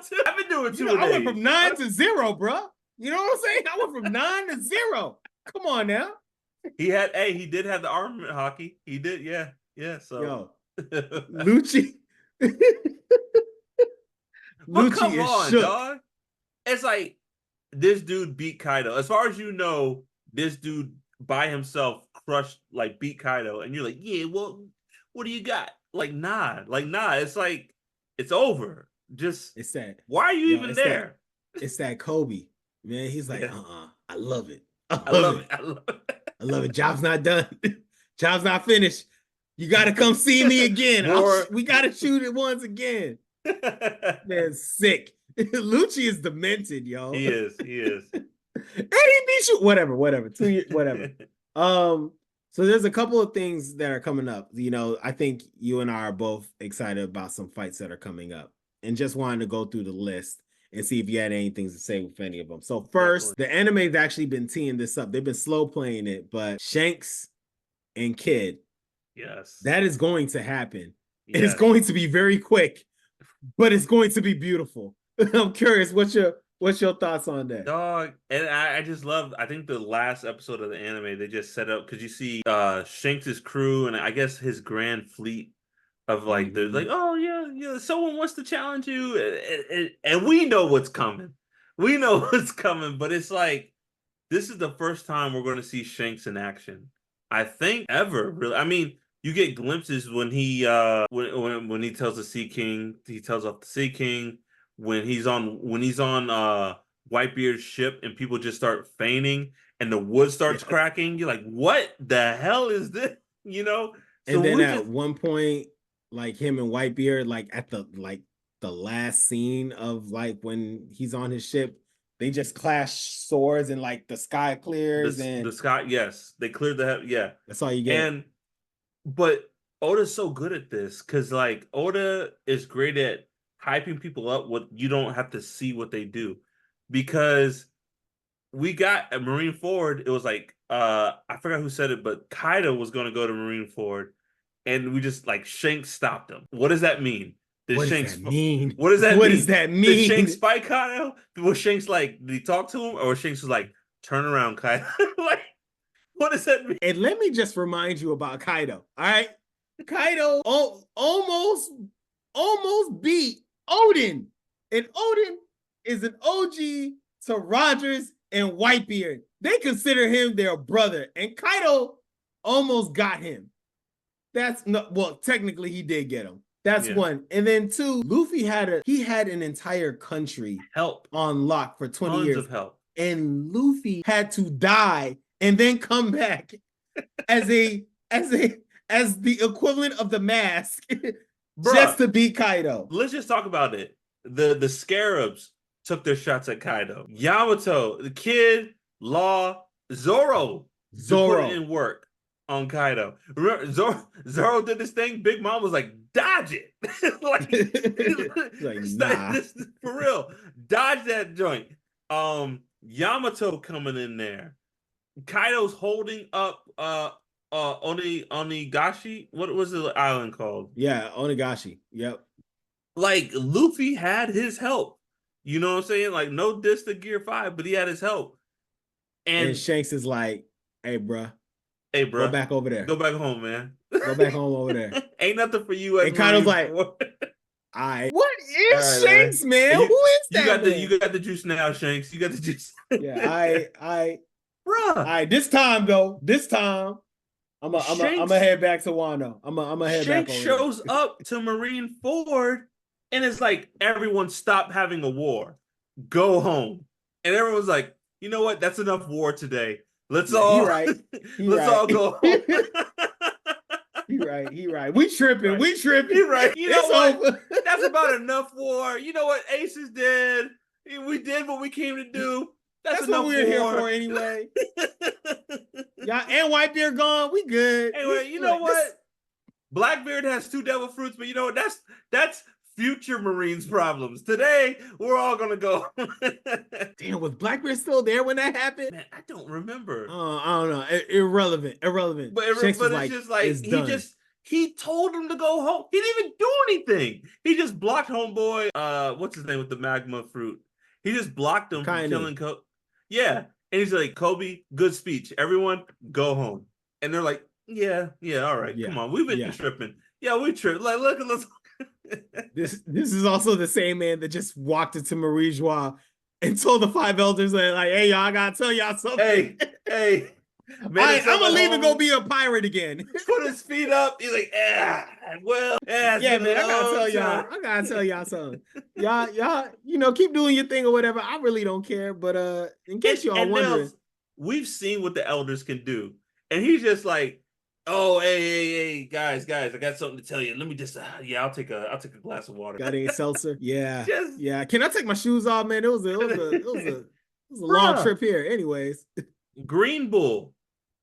too. I've been doing 2 days. I went from 9 to 0, bro. You know what I'm saying? I went from 9 to 0. Come on now. He did have the armament hockey. He did, yeah. So yo, Lucci. But come on, dog. It's like this dude beat Kaido. As far as you know, this dude by himself beat Kaido, and you're like, yeah, well, what do you got? Nah. It's like it's over. It's that. Why are you even there? It's that Kobe, man. He's like, I love it. I love it. Job's not done. Job's not finished. You got to come see me again. We got to shoot it once again. Man, sick. Lucci is demented, yo. He is. And he beat you. Whatever. 2 years, whatever. So there's a couple of things that are coming up. I think you and I are both excited about some fights that are coming up, and just wanted to go through the list and see if you had anything to say with any of them. So first, Definitely. the anime's actually been teeing this up. They've been slow playing it, but Shanks and Kid, Yes. that is going to happen. And it's Yes. going to be very quick, but it's going to be beautiful. I'm curious, what's your thoughts on that? Dog, and I just love. I think the last episode of the anime they just set up because you see Shanks' crew and I guess his grand fleet of like they're Mm-hmm. like, oh yeah, someone wants to challenge you, and we know what's coming. We know what's coming, but it's like this is the first time we're going to see Shanks in action. I think ever really. I mean, you get glimpses when he when he tells the Sea King, he tells off the Sea King when he's on Whitebeard's ship and people just start fainting and the wood starts Yeah. cracking. You're like, what the hell is this? You know? And So then we're at just one point, like him and Whitebeard, like at the last scene of like when he's on his ship, they just clash swords and like the sky clears the and sky. Yes, they cleared the yeah, that's all you get. and but Oda's so good at this because like Oda is great at hyping people up what you don't have to see what they do because we got a Marine Ford. It was like I forgot who said it, but Kaido was going to go to Marine Ford, and we just like Shanks stopped him. What does that mean? Did What does Shanks? that mean? What does that What does mean? that Did Shanks mean? fight Kaido? Was Shanks like? Did he talk to him, or Shanks was like, "Turn around, Kaido"? Like, what does that mean? And let me just remind you about Kaido. All right. Kaido almost beat Odin. And Odin is an OG to Rogers and Whitebeard. They consider him their brother. And Kaido almost got him. That's no, well, technically he did get him. That's Yeah, one. And then two, Luffy had an entire country help, on lock for 20 tons years. of help. And Luffy had to die and then come back as a as a as the equivalent of the mask just Bruh, to beat Kaido. let's just talk about it. The scarabs took their shots at Kaido. Yamato, the kid, Law, Zoro put Zoro. in work on Kaido. Remember, Zoro did this thing. Big Mom was like, dodge it. Like, Like, nah. this for real. Dodge that joint. Yamato coming in there. Kaido's holding up Onigashi. What was the island called? Yeah, Onagashi. Yep. Like Luffy had his help. You know what I'm saying? Like no diss to Gear 5, but he had his help. And And Shanks is like, hey, bruh, hey, go bro, back over there. go back home, man. Go back home over there. Ain't nothing for you as And Kaido's Marine like, Corps. what All is right, man. Shanks, man? You Who is you that got the man? you got the juice now, Shanks. You got the juice. Yeah, I all Bruh, right, this time though, this time I'm a Shanks head back to Wano. I'm a head back Shanks over there. shows up to Marine Ford and it's like everyone stop having a war. Go home. And everyone's like, you know what? That's enough war today. Let's Yeah, he all right. He let's right. all go home. He right. He right. We tripping. Right. We tripping. You're right. You know It's what? over. That's about enough war. You know what? Ace is dead. We did what we came to do. That's That's what enough we were here for war. anyway. Yeah, and Whitebeard gone. We good. Anyway, you know Like this. what? Blackbeard has two devil fruits, but you know what? That's future Marines' problems. Today, we're all gonna go. Damn, was Blackbeard still there when that happened? Man, I don't remember. I don't know. Irrelevant. Shanks was But it's like, just like it's done. he told him to go home. He didn't even do anything. He just blocked homeboy. What's his name with the magma fruit? He just blocked him from Kaine. killing Kobe. Yeah, and he's like, Kobe, good speech. Everyone, go home. And they're like, yeah, all right, Yeah. come on, we've been Yeah. tripping. Yeah, we tripped. Like, look, let's. This is also the same man that just walked into Marie Joie and told the five elders that, like, hey, y'all, I gotta tell y'all something. Hey, I'm gonna leave and go be a pirate again. Put his feet up. He's like, well, Yeah, man, I gotta tell y'all something. Y'all, keep doing your thing or whatever. I really don't care. But in case y'all wondering, we've seen what the elders can do, and he's just like, oh, hey, guys, I got something to tell you. Let me just, I'll take a glass of water. got any seltzer? Yeah, Just yeah. Can I take my shoes off, man? It was a was a long Bruh. trip here. Anyways, Green Bull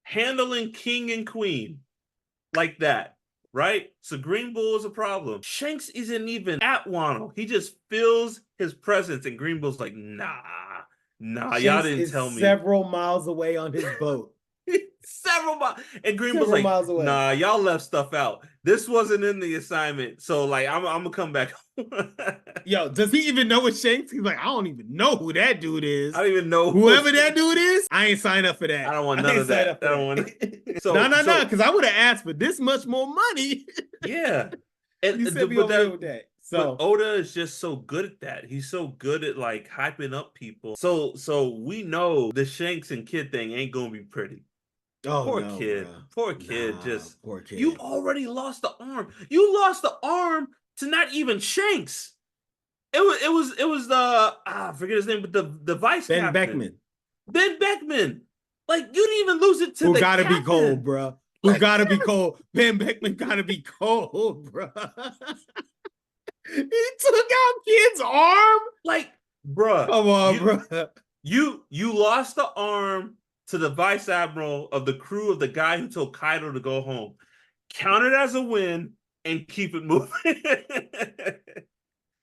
handling king and queen like that, right? So Green Bull is a problem. Shanks isn't even at Wano. He just feels his presence, and Green Bull's like, nah, y'all Shanks didn't is tell me. several miles away on his boat. Several miles. And Green Bull's Several like, miles away. nah, y'all left stuff out. This wasn't in the assignment. So like I'm gonna come back. Yo, does he even know what Shanks? He's like, I don't even know who that dude I is. don't even know Whoever that dude is, I ain't sign up for that. I don't want I none ain't of sign that. up for I don't that. want No, because I would have asked for this much more money. yeah. And You sent me over here with that. but So, Oda is just so good at that. He's so good at like hyping up people. So we know the Shanks and Kid thing ain't gonna be pretty. oh Poor no, kid. bro. Poor kid. Nah, Just poor you kid. already lost the arm. You lost the arm to not even Shanks. It was the I forget his name, but the vice Ben captain. Beckman. Ben Beckman. Like you didn't even lose it to Who the gotta be cold, captain. bro? Who Like gotta be cold? Ben Beckman gotta be cold, bro. He took out kid's arm. like bruh, Come on, you bro. you lost the arm to the vice admiral of the crew of the guy who told Kaido to go home. Count it as a win and keep it moving.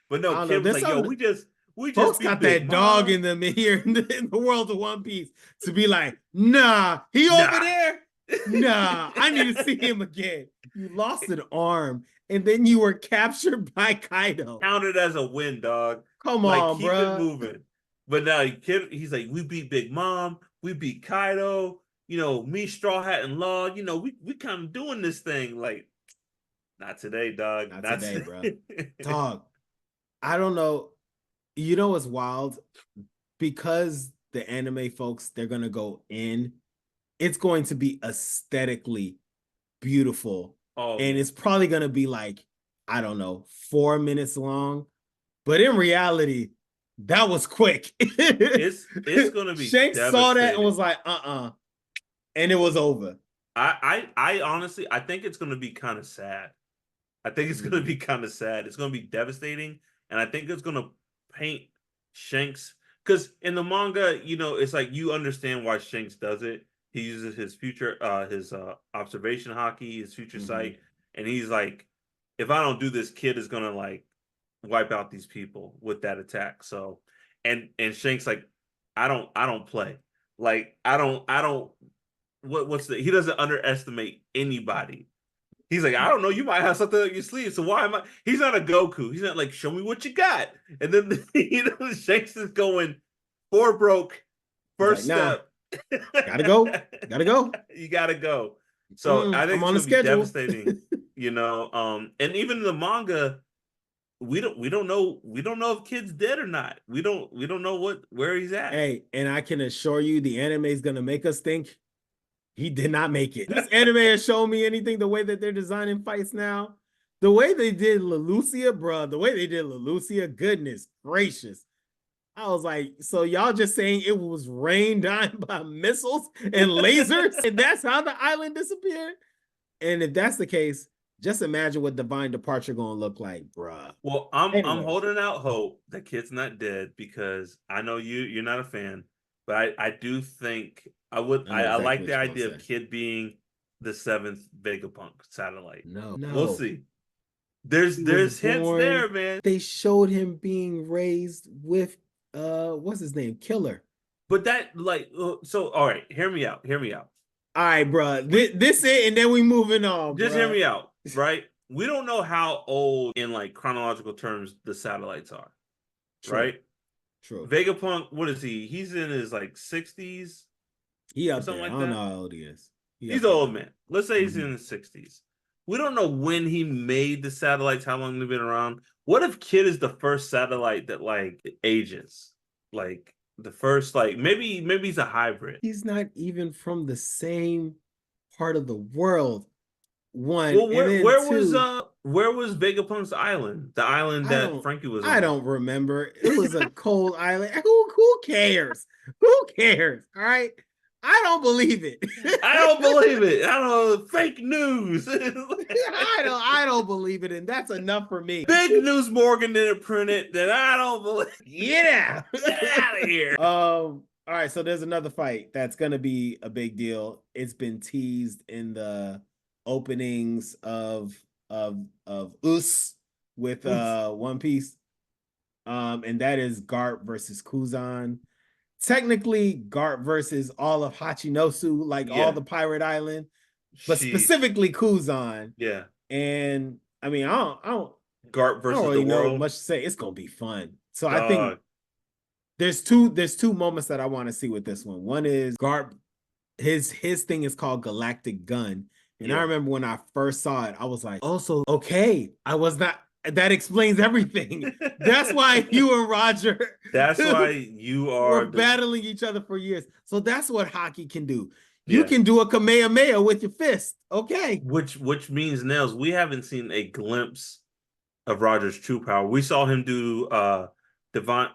But I no, don't know. Kid was There's like, "Yo, some we just folks beat got Big that dog Mom." in them here in the world of One Piece to be like, nah, he over Nah. there. Nah, I need to see him again. You lost an arm and then you were captured by Kaido. Count it as a win, dog. Come Like on, keep it bruh. moving. But now Kid, he's like, we beat Big Mom, we beat Kaido. Me, Straw Hat, and Law. We kind of doing this thing. Like, not today, dog. Not Not today, bruh. today. Dog. I don't know. You know what's wild? Because the anime folks, they're gonna go in, it's going to be aesthetically beautiful. Oh And yeah. it's probably gonna be like, I don't know, 4 minutes long. But in reality, that was quick. It's gonna be Shanks saw that and was devastating. like, and it was over. I honestly I think it's gonna be kind of sad. I think it's gonna Mm. be kind of sad. It's gonna be devastating, and I think it's gonna paint Shanks because in the manga, it's like you understand why Shanks does it. He uses his observation hockey, his future Mhm. sight, and he's like, if I don't do this, Kid is gonna like wipe out these people with that attack. So, and Shanks like, I don't play. Like I don't. What's the? He doesn't underestimate anybody. He's like, I don't know, you might have something up your sleeve. So why am I? He's not a Goku. He's not like, show me what you got. And then Shanks is going four broke, He's like, first nah, step. gotta go. Gotta go. You gotta go. So I think I'm it's on the gonna be schedule. devastating. And even in the manga, we don't know if Kid's dead or not. We don't know where he's at. Hey, and I can assure you the anime is gonna make us think he did not make it. This anime has shown me anything the way that they're designing fights now. The way they did Leloucia, bro, the way they did Leloucia, goodness gracious. I was like, so y'all just saying it was rained on by missiles and lasers, and that's how the island disappeared? And if that's the case, just imagine what Divine Departure gonna look like, bruh. Well, I'm Anyways, holding out hope that Kid's not dead because I know you're not a fan, but I do think I I know exactly like the what you're gonna idea of say. Kid being the seventh Vegapunk satellite. No, We'll no. see. There's He was there's hints born. there, man. They showed him being raised with what's his name? Killer. But that like so all right, hear me out. Hear me out. All right, bro. We This it, and then we moving on, just hear bro. me out, right? We don't know how old in like chronological terms the satellites are, True, right? true. Vegapunk, what is he? He's in his like 60s He or up something there. I like don't know that. how old he is. He He's up an there old though. man. Let's say he's Mhm. in his 60s. We don't know when he made the satellites, how long they've been around. What if Kid is the first satellite that like ages? Like the first, like maybe he's a hybrid. He's not even from the same part of the world. One, Well, and where then where was two, Vegapunk's island? The island I that don't Frankie was I on. don't remember. It was a cold island. Who cares? Who cares? All right. I don't believe it. I don't believe it. I don't know. Fake news. I don't believe it, and that's enough for me. Big News Morgan didn't print it. That I don't believe. Get out. Get out of here. All right, so there's another fight that's gonna be a big deal. It's been teased in the openings of Us with One Piece. And that is Garp versus Kuzan. Technically, Garp versus all of Hachinosu, like all Yeah, the Pirate Island, but sheesh. specifically Kuzan. Yeah, And I mean, Garp I don't versus the really know world. much to say. It's gonna be fun. So I think Dog. there's two moments that I want to see with this one. One is Garp, his thing is called Galactic Gun. And I Yeah. remember when I first saw it, I was like, oh, so okay. I was not that explains everything. That's why you and Roger That's why you were are the battling each other for years. So that's what hockey can do. You yeah. can do a Kamehameha with your fist. Okay. Which means Nails, we haven't seen a glimpse of Roger's true power. We saw him do Devon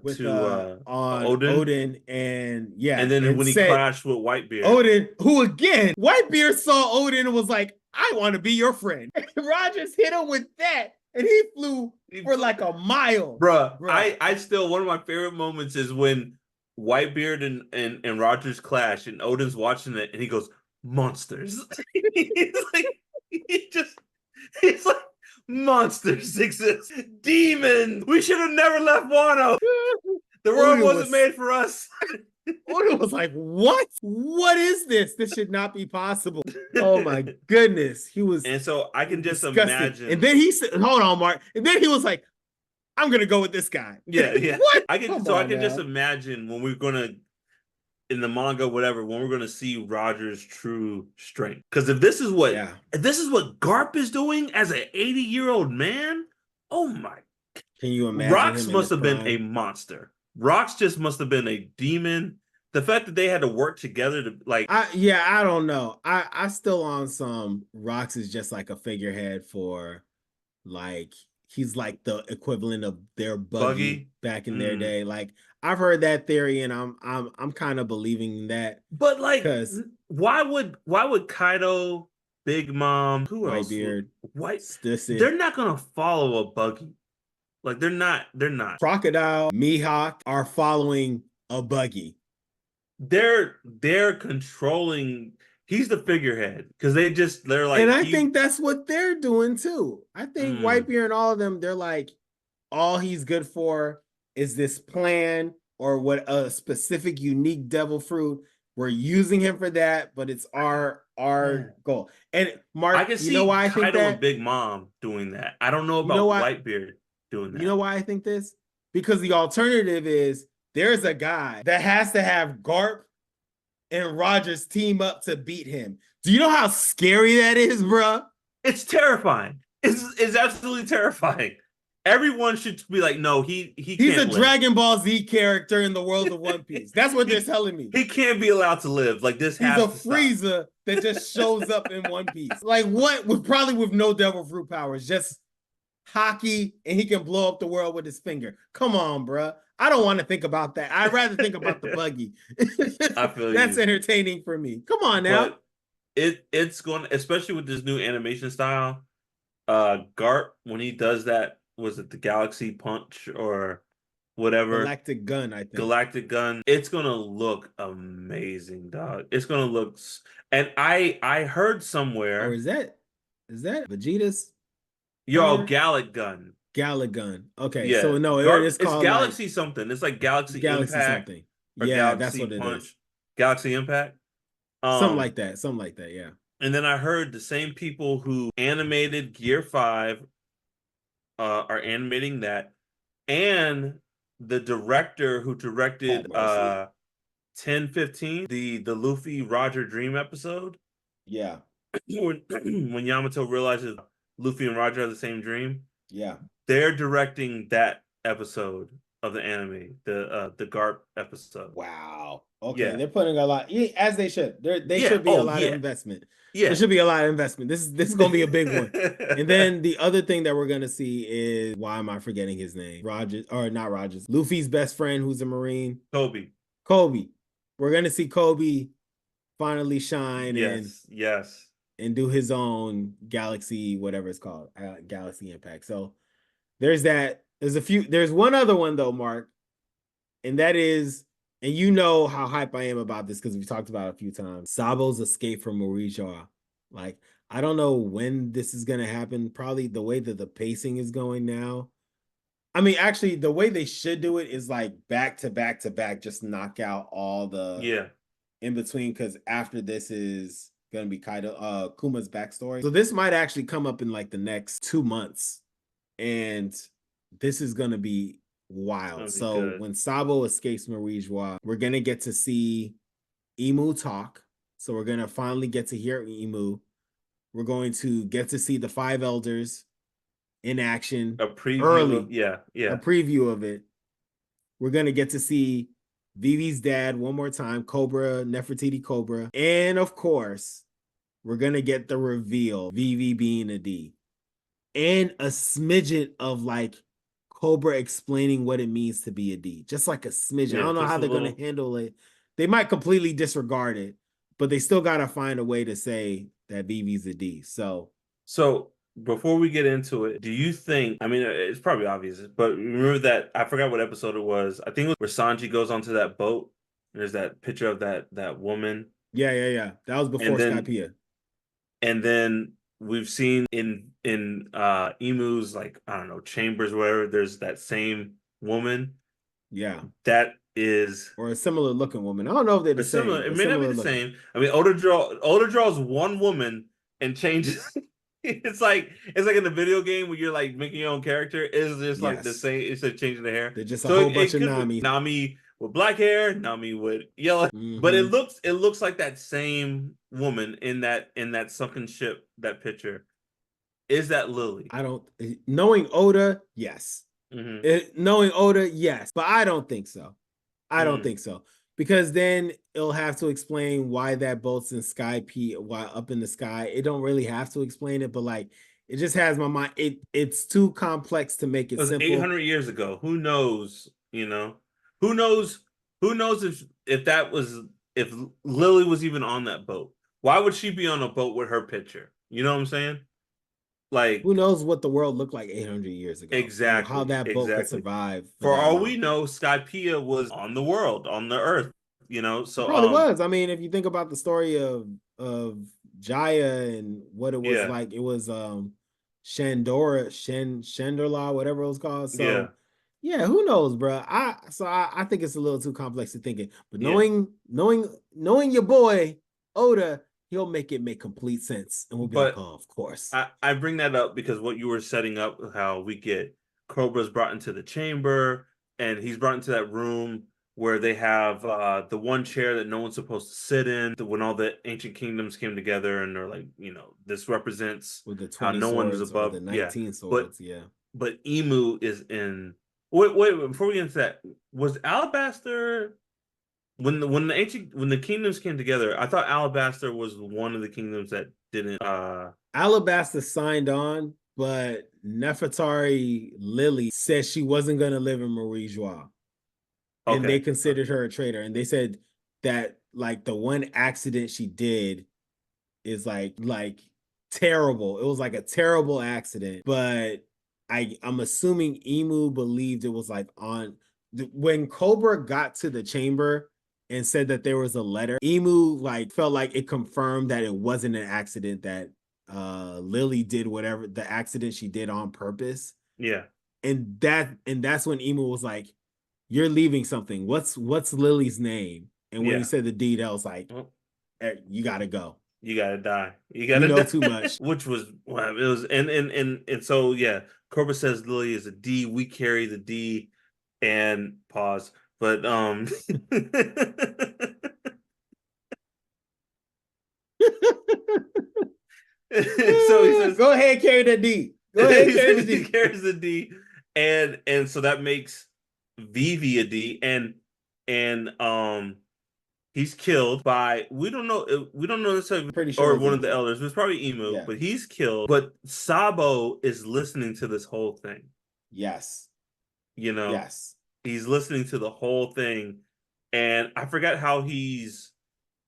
With to on Odin, Odin and yeah, and then and when he said clashed with Whitebeard. Odin, who again, Whitebeard saw Odin and was like, I want to be your friend. Rogers hit him with that, and he flew for like a mile. Bruh, Bruh. I still one of my favorite moments is when Whitebeard and Rogers clash and Odin's watching it and he goes, monsters. He's like he's like monsters exist. Demons. We should have never left Wano. The world Odin wasn't was made for us. Odin was like, what? What is this? This should not be possible. Oh my goodness. He was And so I can just disgusting. And imagine. then he said, hold on, Mark. And then he was like, I'm gonna go with this guy. Yeah, yeah. What? I can just imagine when we're gonna in the manga, whatever, when we're gonna see Roger's true strength. Because Yeah. if this is what Garp is doing as an 80-year-old man, oh my, Can you imagine Rocks him in must his have been a prime? monster. Rocks just must have been a demon. The fact that they had to work together to like I don't know. I still on some Rocks is just like a figurehead for like he's like the equivalent of their buggy Buggy. back in their Mm. day. Like I've heard that theory and I'm kind of believing that But like, because why would Kaido, Big Mom, who else? Whitebeard, White, Stissit, they're not gonna follow a Buggy. Like they're not. Crocodile, Mihawk are following a buggy. They're controlling. He's the figurehead because they're And like I he. think that's what they're doing too. I think Mm, Whitebeard and all of them, they're like, all he's good for is this plan or what a specific unique devil fruit. We're using him for that, but it's our man. goal. And I Mark, can you know see why I think Kaido and that? Big Mom doing that. I don't know You know about why? Whitebeard doing You know that. why I think this? Because the alternative is there's a guy that has to have Garp and Rogers team up to beat him. Do you know how scary that is, bro? It's terrifying. It's absolutely terrifying. Everyone should be like, no, he He's a can't live. Dragon Ball Z character in the world of One Piece. That's what they're telling me. He can't be allowed to live. Like this He's a has to stop. Frieza that just shows up in One Piece. Like what? With probably with no Devil Fruit powers, just hockey, and he can blow up the world with his finger. Come on, bro. I don't want to think about that. I'd rather think about the buggy. I feel That's you. entertaining for me. Come on now. But it's going, especially with this new animation style. Garp when he does that, was it the Galaxy Punch or whatever? Galactic Gun, I think. Galactic Gun. It's gonna look amazing, dog. It's gonna look, and I heard Or somewhere, is that Vegeta's yo, power? Gallic Gun. Galagun. Okay, Yeah, so no, it Garp. is It's called like Galaxy something. It's like Galaxy Galaxy Impact something. or Yeah, that's Galaxy what it is. Punch, Galaxy Impact. Something Um, like that. Something like that. Yeah. and then I heard the same people who animated Gear 5 are animating that, and the director who Oh, directed mercy. 10-15, the Luffy Roger Dream episode, Yeah. when Yamato realizes Luffy and Roger have the same dream, Yeah. they're directing that episode of the anime, the Garp episode. Wow. Okay, Yeah. they're putting a lot, yeah, as they should. They Yeah. should be a Oh lot of yeah. investment. There Yeah. should be a lot of investment. This is gonna be a big one. And then the other thing that we're gonna see is why am I forgetting his name? Rogers or not Rogers? Luffy's best friend, who's a Marine, Kobe. Kobe. We're gonna see Kobe finally shine Yes. Yes. and do his own Galaxy, whatever it's called, Galaxy Impact. So there's that. There's one other one though, Mark, and that is and you know how hype I am about this because we talked about it a few times. Sabo's escape from Morija. Like, I don't know when this is gonna happen. Probably the way that the pacing is going now. I mean, actually, the way they should do it is like back to back to back, just knock out all the Yeah. in between, because after this is gonna be Kaido Kuma's backstory. So this might actually come up in like the next 2 months, and this is gonna be wild. That'd be So good. when Sabo escapes Marijois, we're gonna get to see Emu talk. So we're gonna finally get to hear Emu. We're going to get to see the five elders in action A preview of early, yeah, a yeah, preview of it. We're gonna get to see Vivi's dad one more time, Cobra, Nefertiti Cobra. And of course, we're gonna get the reveal, Vivi being a D. And a smidgen of like Cobra explaining what it means to be a D. Just like a smidgen. I yeah. don't know Just how a they're gonna little. handle it. They might completely disregard it, but they still gotta find a way to say that Vivi's a D. So So before we get into it, do you think? I mean, it's probably obvious, but remember that I forgot what episode it was. I think it was where Sanji goes onto that boat. And there's that picture of that woman, yeah, yeah, yeah. That was and before then Skypiea. and then we've seen in Emu's, like, I don't know, chambers, wherever, there's that same woman Yeah. that is Or a similar looking woman. I don't know if they're the or similar. same, It but may not be similar the looking. same. I mean, Oda draws one woman and changes. It's like in the video game where you're like making your own character. It's just like the Yes. same. It's just changing the hair. They're just a So whole bunch it of could be Nami. Nami with black hair, Nami with yellow. But it Mm-hmm. looks like that same woman in that sunken ship. That picture, is that Lily? I don't knowing Oda, yes. Hmm. Knowing Oda, yes, but I don't think so. I don't Mm. think so. Because then it'll have to explain why that boat's in Sky P, why up in the sky. It don't really have to explain it, but like it just has my mind. It's too complex to make It it was simple. 800 years ago. Who knows? Who knows? Who knows if that was if Lily was even on that boat? Why would she be on a boat with her picture? You know what I'm saying? Who Like, knows what the world looked like 800 years ago and how exactly, that boat could exactly. survive for For that all we long. know, Skypiea was on the world, on the Earth. It So probably was. I mean, if you think about the story of Jaya and what it was yeah, like, it was Shandora, Shandorla, whatever it was called. yeah, So yeah, who knows, bro? I think it's a little too complex to think it. But yeah. knowing your boy Oda, he'll make it make complete sense, and we'll be like, But oh, of course. I bring that up because what you were setting up, how we get Cobra's brought into the chamber, and he's brought into that room where they have the one chair that no one's supposed to sit in. When all the ancient kingdoms came together, and they're like, this represents With the how 20 no one is swords or above. the Yeah, 19 but swords, yeah. Emu is in. Wait, before we get into that, was Alabaster when the kingdoms came together? I thought Alabaster was one of the kingdoms that didn't. Alabasta signed on, but Nefertari Lily said she wasn't going to live in Marie Joie, and they Okay. considered her a traitor. And they said that like the one accident she did is like terrible. It was like a terrible accident, but I'm assuming Emu believed it was like on when Cobra got to the chamber and said that there was a letter. Emu like felt like it confirmed that it wasn't an accident, that Lily did whatever the accident she did on purpose. Yeah. And that's when Emu was like, "You're leaving something. What's Lily's name?" And when he Yeah. said the deed, I was like, Well, You gotta go. you gotta die. You You gotta know too die. much." Which was, well, it was, and so yeah. Cobra says Lily is a D. We carry the D, and pause. But so he says Go ahead, carry the D. Go ahead, he carry the says he D. carries the D, and so that makes Vivi a D, and he's killed by, we don't know necessarily, Pretty sure or it's one of the Emu. elders. It was probably Emu, Yeah. but he's killed. But Sabo is listening to this whole thing. Yes. You know, Yes. he's listening to the whole thing, and I forgot how he's.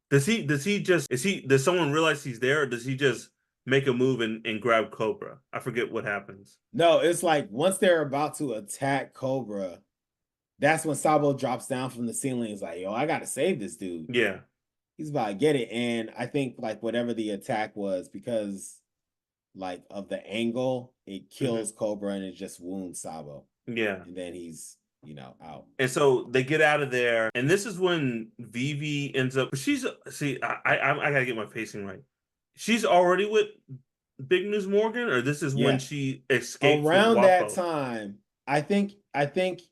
Does he just is he does someone realize he's there, or does he just make a move and grab Cobra? I forget what happens. No, it's like once they're about to attack Cobra, that's when Sabo drops down from the ceiling. He's like, yo, I gotta save this dude. Yeah. He's about to get it. And I think like whatever the attack was, because like of the angle, it kills Cobra and it just wounds Sabo. Yeah. And then he's, you know, out. And so they get out of there, and this is when Vivi ends up. She's I gotta get my pacing right. She's already with Big News Morgan, or this is when Yeah. she escapes with Around that Wapo. time, I think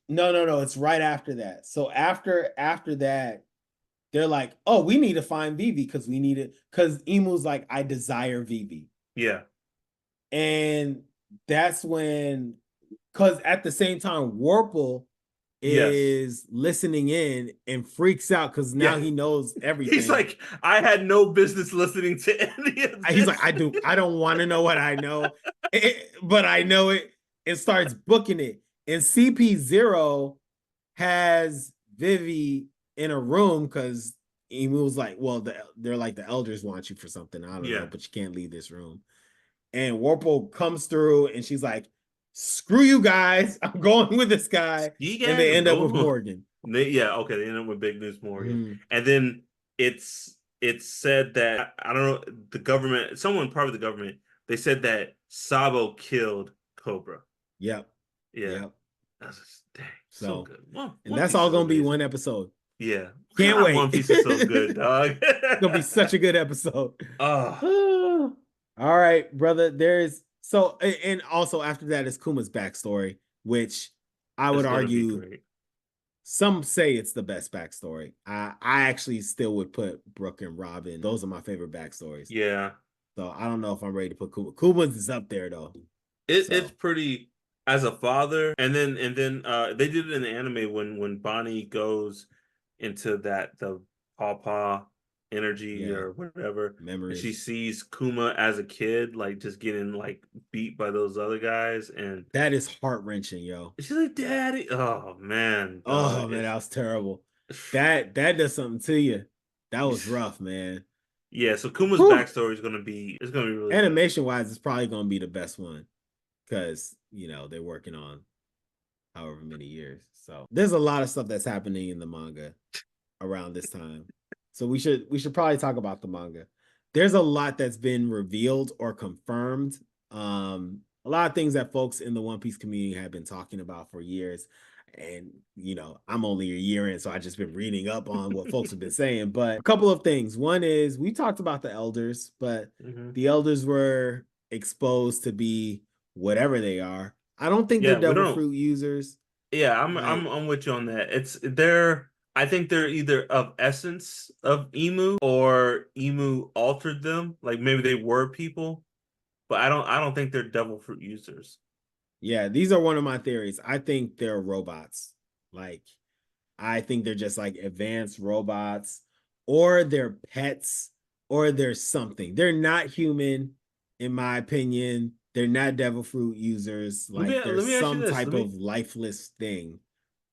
no, it's right after that. So after that, they're like, oh, we need to find Vivi because we need it. Because Emu's like, I desire Vivi. Yeah. And that's when, because at the same time, Warple Yes. is listening in and freaks out because now Yeah. he knows everything. He's like, I had no business listening to any of this. He's like, I don't want to know what I know, but I know it, and starts booking it. And CP0 has Vivi in a room because Emu was like, well, they're like, the elders want you for something. I don't know, but you can't leave this room. And Warple comes through and she's like, screw you guys, I'm going with this guy. And they end up with Morgan. They end up with Big News Morgan. And then it's said that, I don't know, the government, someone part of the government, they said that Sabo killed Cobra. Yep. Yeah. Yep. That's just, dang, so good. And that's all gonna be one episode. Yeah. Can't wait. One Piece is so good, dog. It's gonna be such a good episode. Oh. All right, brother. There's so, and also after that is Kuma's backstory, which I would argue some say it's the best backstory. I actually still would put Brooke and Robin. Those are my favorite backstories. Yeah. So I don't know if I'm ready to put Kuma. Kuma's is up there though. It's pretty, as a father, and then they did it in the anime when Bonnie goes into the pawpaw energy or whatever memories. She sees Kuma as a kid, like just getting like beat by those other guys, and that is heart-wrenching, yo. She's like, Daddy. Oh man. Oh man, that was terrible. That does something to you. That was rough, man. Yeah, so Kuma's backstory is gonna be really animation good. Wise, it's probably gonna be the best one. Because, you know, they're working on however many years. So there's a lot of stuff that's happening in the manga around this time. So we should probably talk about the manga. There's a lot that's been revealed or confirmed. A lot of things that folks in the One Piece community have been talking about for years. And, you know, I'm only a year in, so I just been reading up on what folks have been saying. But a couple of things. One is, we talked about the elders, but the elders were exposed to be whatever they are. I don't think they're devil fruit users. Yeah, I'm with you on that. I think they're either of essence of Emu, or Emu altered them. Like maybe they were people, but I don't think they're devil fruit users. Yeah, these are one of my theories. I think they're robots. Like, I think they're just like advanced robots, or they're pets, or they're something. They're not human, in my opinion. They're not devil fruit users. Like, there's some type of lifeless thing.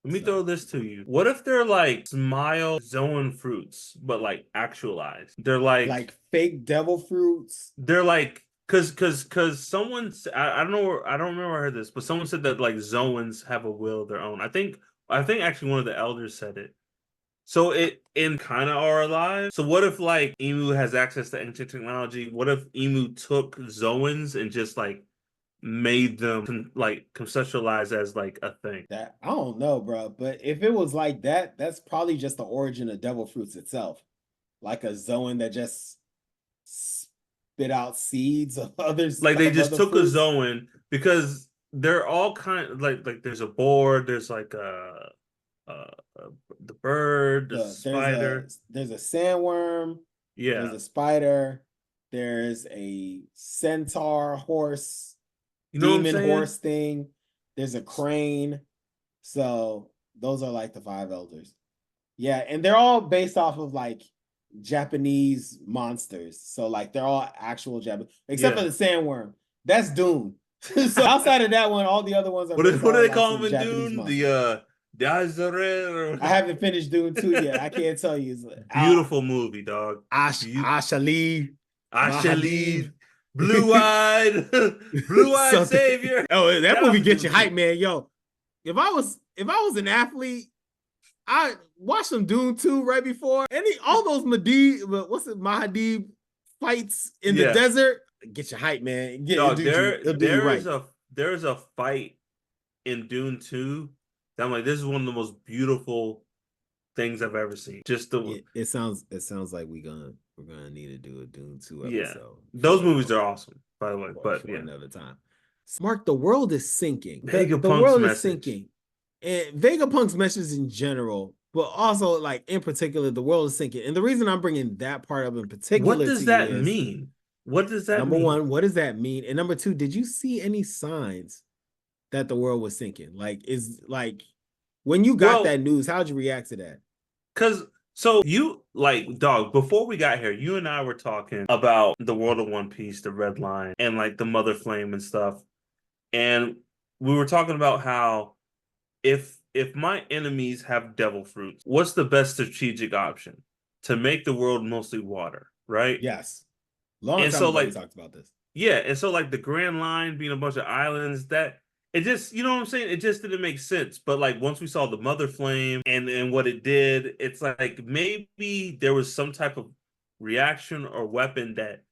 Let me throw this to you. What if they're like smile Zoan fruits, but like actualized? They're like fake devil fruits. They're like, cause someone, I don't know, I don't remember where I heard this, but someone said that like Zoans have a will of their own. I think actually one of the elders said it. So it in kind of are alive. So what if like Emu has access to ancient technology? What if Emu took Zoans and just like made them like conceptualize as like a thing? That I don't know, bro. But if it was like that, that's probably just the origin of devil fruits itself. Like a Zoan that just spit out seeds of others. Like they just took fruits. A Zoan, because they're all kind of like there's a board, there's like the bird, the spider. There's a sandworm. Yeah. There's a spider. There's a centaur horse. You know demon horse thing. There's a crane. So those are like the 5 elders. Yeah, and they're all based off of like Japanese monsters. So like they're all actual Japanese, except for the sandworm. That's Dune. So outside of that one, all the other ones are. What do they call them in Dune? Monsters. The I haven't finished Dune 2 yet. I can't tell you. Beautiful movie, dog. I shall leave. Blue-eyed so savior. Oh, that movie gets you hype, man. Yo, if I was if I was an athlete, I watched some Dune 2 right before. All those Mahadib fights in the Yeah. desert. Get your hype, man. Dog, It'll do you right. there is a fight in Dune 2 that I'm like, this is one of the most beautiful things I've ever seen. Just the It sounds like we're gonna need to do a Dune 2 yeah. episode. Those movies are awesome, by the way. But for yeah. another time. Mark, the world is sinking. The Vegapunk's world is message. sinking. And Vegapunk's message in general, but also like in particular, the world is sinking. And the reason I'm bringing that part up in particular, What does that mean? What does that number mean? one, what does that mean? And number two, did you see any signs that the world was sinking? Like when you got that news, how'd you react to that? Because so you like dog, before we got here, you and I were talking about the world of One Piece, the Red Line, and like the Mother Flame and stuff. And we were talking about how if my enemies have devil fruits, what's the best strategic option? To make the world mostly water, right? Yes. Long And time so ago like we talked about this. yeah, and so like the Grand Line being a bunch of islands, that it just, you know what I'm saying? It just didn't make sense. But like once we saw the Mother Flame and what it did, it's like maybe there was some type of reaction or weapon that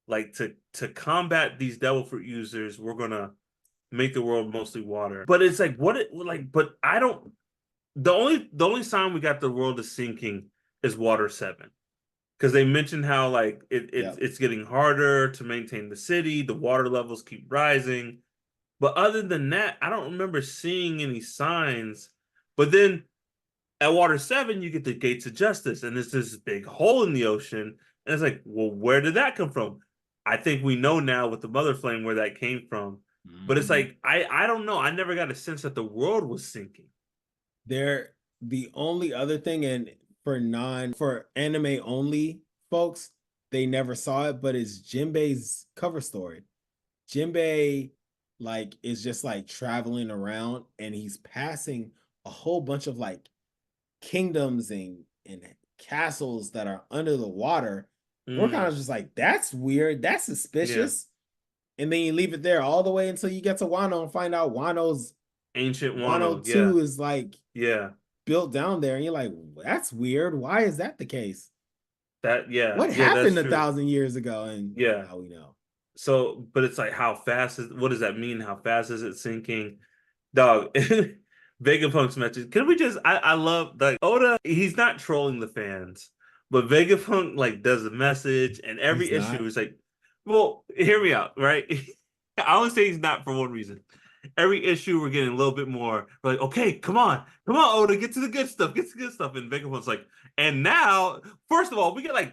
like to combat these devil fruit users, we're gonna make the world mostly water. But it's like what it like, but I don't the only sign we got the world is sinking is Water 7. Because they mentioned how like it's getting harder to maintain the city, the water levels keep rising. But other than that, I don't remember seeing any signs. But then at Water 7, you get the Gates of Justice, and there's this big hole in the ocean. And it's like, well, where did that come from? I think we know now with the Mother Flame where that came from. But it's like, I don't know. I never got a sense that the world was sinking. The only other thing, and for anime only folks, they never saw it, but it's Jinbei's cover story. Jinbei like is just like traveling around and he's passing a whole bunch of like kingdoms and castles that are under the water. We're kind of just like, that's weird, that's suspicious. Yeah. And then you leave it there all the way until you get to Wano and find out Wano's ancient Wano 2 yeah. is like yeah built down there, and you're like, that's weird. Why is that the case? What Yeah, happened 1,000 years ago? And yeah, now we know. So, but it's like, how fast is? What does that mean? How fast is it sinking? Dog, Vegapunk's message. Can we just? I love like Oda. He's not trolling the fans, but Vegapunk like does the message, and every issue is like, well, hear me out, right? I only say he's not for one reason. Every issue we're getting a little bit more. We're like, okay, come on, Oda, get to the good stuff, get to the good stuff. And Vegapunk's like, and now, first of all, we get like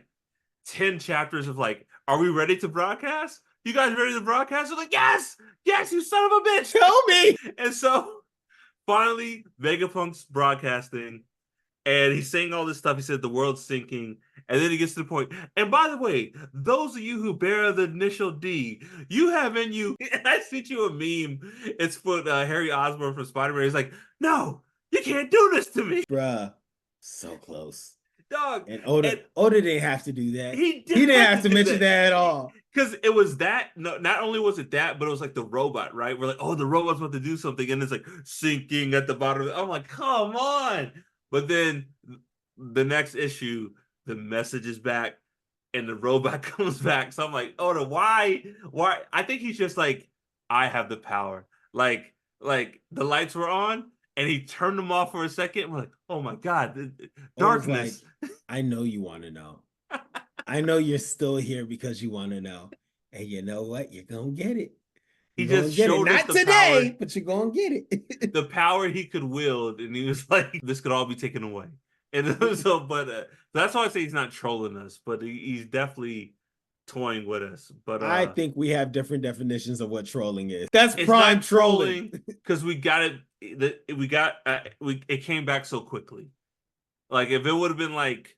10 chapters of like, are we ready to broadcast? You guys ready to broadcast? They're like, yes, you son of a bitch, tell me. And so finally, Vegapunk's broadcasting, and he's saying all this stuff. He said the world's sinking, and then he gets to the point. And by the way, those of you who bear the initial D, you have in you. I sent you a meme. It's for Harry Osborn from Spider-Man. He's like, no, you can't do this to me, bruh. So close. Dog. And Oda didn't have to do that. He didn't have to mention that at all. Because it was that. No, not only was it that, but it was like the robot, right? We're like, oh, the robot's about to do something, and it's like sinking at the bottom. I'm like, come on. But then the next issue, the message is back, and the robot comes back. So I'm like, Oda, why? I think he's just like, I have the power. Like the lights were on, and he turned them off for a second. We're like, oh my god, darkness. Like, I know you want to know. I know you're still here because you want to know. And you know what? You're going to get it. He just showed us not today, but you're going to get it. The power he could wield. And he was like, this could all be taken away. And so, but that's why I say he's not trolling us, but he's definitely toying with us. But I think we have different definitions of what trolling is. That's prime trolling. Because we got it. It came back so quickly. Like if it would have been like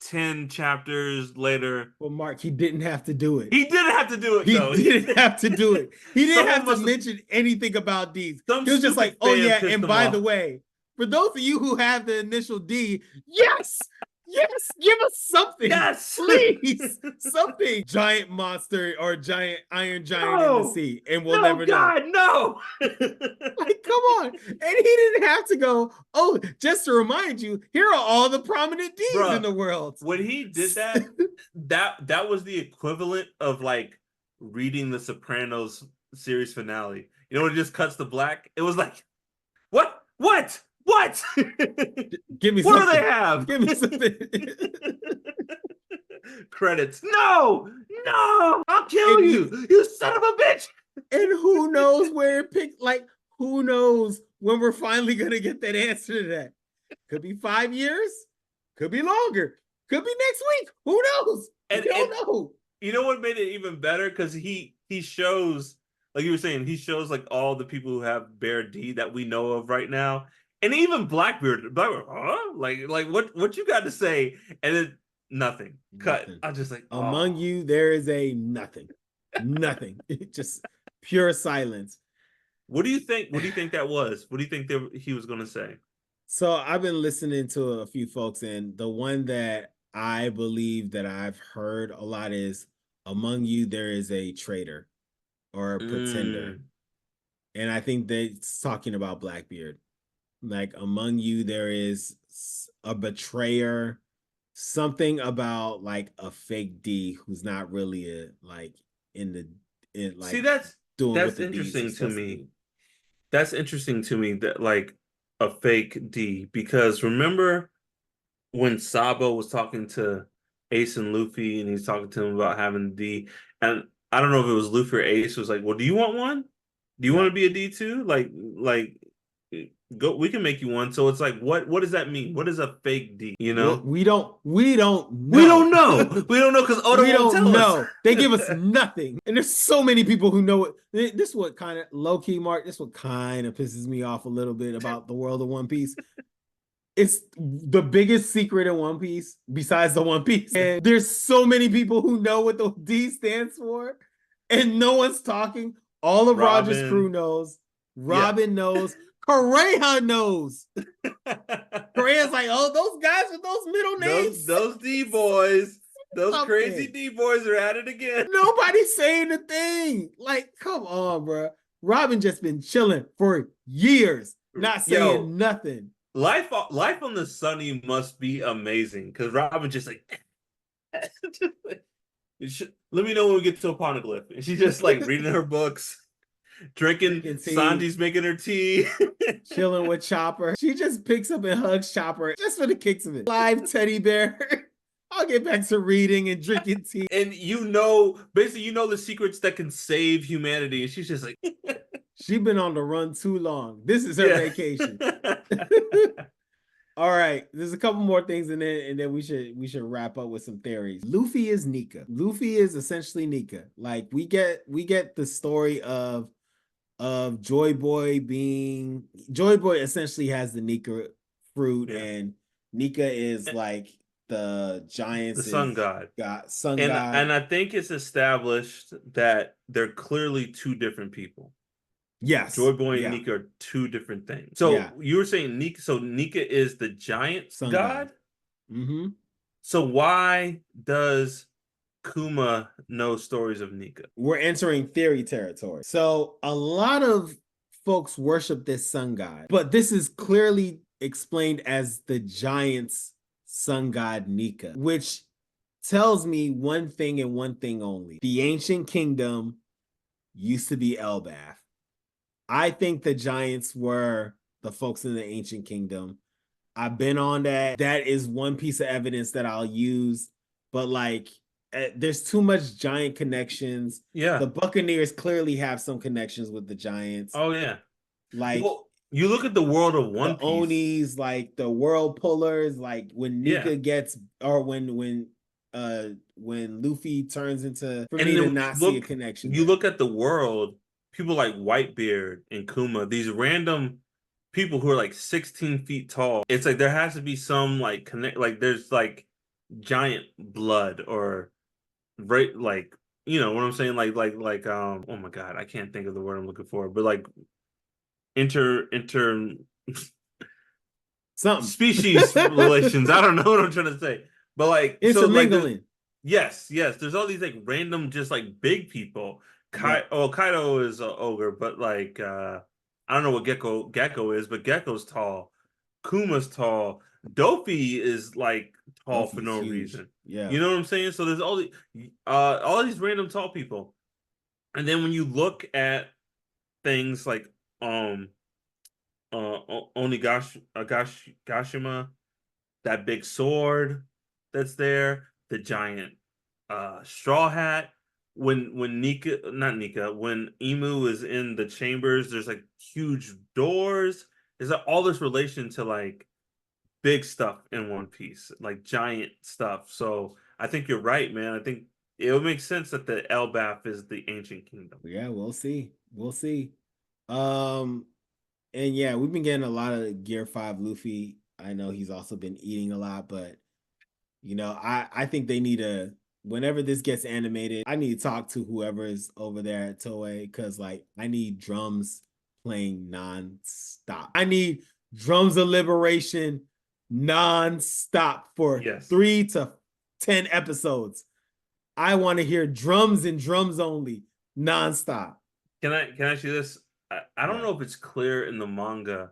10 chapters later. Well, Mark, he didn't have to do it. He didn't have to do it. He didn't have to do it. He didn't have to mention anything about these. He was just like, oh yeah, and by the way, for those of you who have the initial D, yes, Yes, give us something, Yes. please. Something. Giant monster or giant iron giant in the No. sea, and we'll No, never know. God, no. Like, come on. And he didn't have to go, oh, just to remind you, here are all the prominent D's in Bruh, the world. when he did that, that was the equivalent of like reading the Sopranos series finale. You know, when it just cuts to black. It was like, what? What? What? Give me What do they something. have? Give me something. Credits. No, no, I'll kill And you, you son of a bitch. and who knows where it picked, like, who knows when we're finally gonna get that answer to that? Could be 5 years, could be longer, could be next week. Who knows? We And don't know. you know what made it even better? Because he shows, like you were saying, he shows like all the people who have Bear D that we know of right now, and even Blackbeard, huh? Like what you got to say? And then nothing. Cut. Nothing. I'm just like, Among oh. you, there is a nothing. Nothing. Just pure silence. What do you think? What do you think that was? What do you think he was going to say? So I've been listening to a few folks, and the one that I believe that I've heard a lot is among you, there is a traitor or a pretender. Mm. And I think that's talking about Blackbeard. Like among you, there is a betrayer, something about like a fake D who's not really a like in the in See, like that's doing what that's the D's are interesting to supposed to me. do. That's interesting to me that like a fake D because remember when Sabo was talking to Ace and Luffy and he's talking to him about having D and I don't know if it was Luffy or Ace was like, "Well, do you want one? Do you want Yeah. to be a D too? Like go we can make you one." So it's like what does that mean? What is a fake D, you Well, know? we don't We know. don't know. We don't know because Oda We won't don't tell us. know. They give us nothing. And there's so many people who know it. This is what kind of low key, Mark. This is what kind of pisses me off a little bit about the world of One Piece. It's the biggest secret in One Piece besides the One Piece. And there's so many people who know what the D stands for, and no one's talking. All of Roger's crew Robin. knows. Yeah. Robin knows. Correa knows. Correa's like, oh, those guys with those middle names. Those D boys, those crazy Something. D boys are at it again. Nobody's saying a thing. Like, come on, bro. Robin just been chilling for years, not Yo, saying nothing. life on the Sunny must be amazing because Robin just like, let me know when we get to a poneglyph. And she's just like reading her books, drinking. Drinking tea, Sanji's making her tea. chilling with Chopper. She just picks up and hugs Chopper just for the kicks of it. Live teddy bear. I'll get back to reading and drinking tea. And you know, basically, you know the secrets that can save humanity. And she's just like, She's been on the run too long. This is her yeah. vacation. All right, there's a couple more things and then we should wrap up with some theories. Luffy is Nika. Luffy is essentially Nika. Like we get the story of Joy Boy being Joy Boy essentially has the Nika fruit, Yeah. and Nika is like the The giants sun is god. sun And god. I think it's established that they're clearly two different people. Yes. Joy Boy and Yeah. Nika are two different things. Yeah. So you were saying Nika, so Nika is the giant Sun god. god? Mm-hmm. So why does Kuma know stories of Nika? We're entering theory territory. So a lot of folks worship this sun god, but this is clearly explained as the giant's sun god Nika, which tells me one thing and one thing only. The ancient kingdom used to be Elbath. I think the giants were the folks in the ancient kingdom. I've been on that. That is one piece of evidence that I'll use, but like there's too much giant connections. Yeah. The Buccaneers clearly have some connections with the Giants. Oh yeah. Like Well, you look at the world of the One Piece. Onis, like the World Pullers, like when Nika Yeah. gets or when Luffy turns into for And me then to when not see a connection you there. look at the world, people like Whitebeard and Kuma, these random people who are like 16 feet tall. It's like there has to be some like connect, like there's like giant blood or right, like you know what I'm saying, oh my God, I can't think of the word I'm looking for, but like inter something. species relations. I don't know what I'm trying to say. But like so like there's Intermingling. yes, yes, there's all these like random just like big people. Yep. Kaido is an ogre, but like I don't know what Gecko is, but Gecko's tall. Kuma's tall. Dopey is like tall for Luffy's no huge. reason. Yeah. You know what I'm saying? So there's all these random tall people. And then when you look at things like um Gashima, that big sword that's there, the giant straw hat. When Nika, not Nika, when Emu is in the chambers, there's like huge doors. There's like all this relation to like big stuff in One Piece, like giant stuff. So I think you're right, man. I think it would make sense that the Elbaf is the ancient kingdom. Yeah, we'll see. We'll see. Um, and yeah, we've been getting a lot of Gear 5 Luffy. I know he's also been eating a lot, but I think they need to whenever this gets animated, I need to talk to whoever is over there at Toei because like I need drums playing non-stop. I need drums of liberation non-stop for Yes. 3 to 10 episodes. I want to hear drums and drums only non-stop. Can I ask you this? I don't Yeah. know if it's clear in the manga,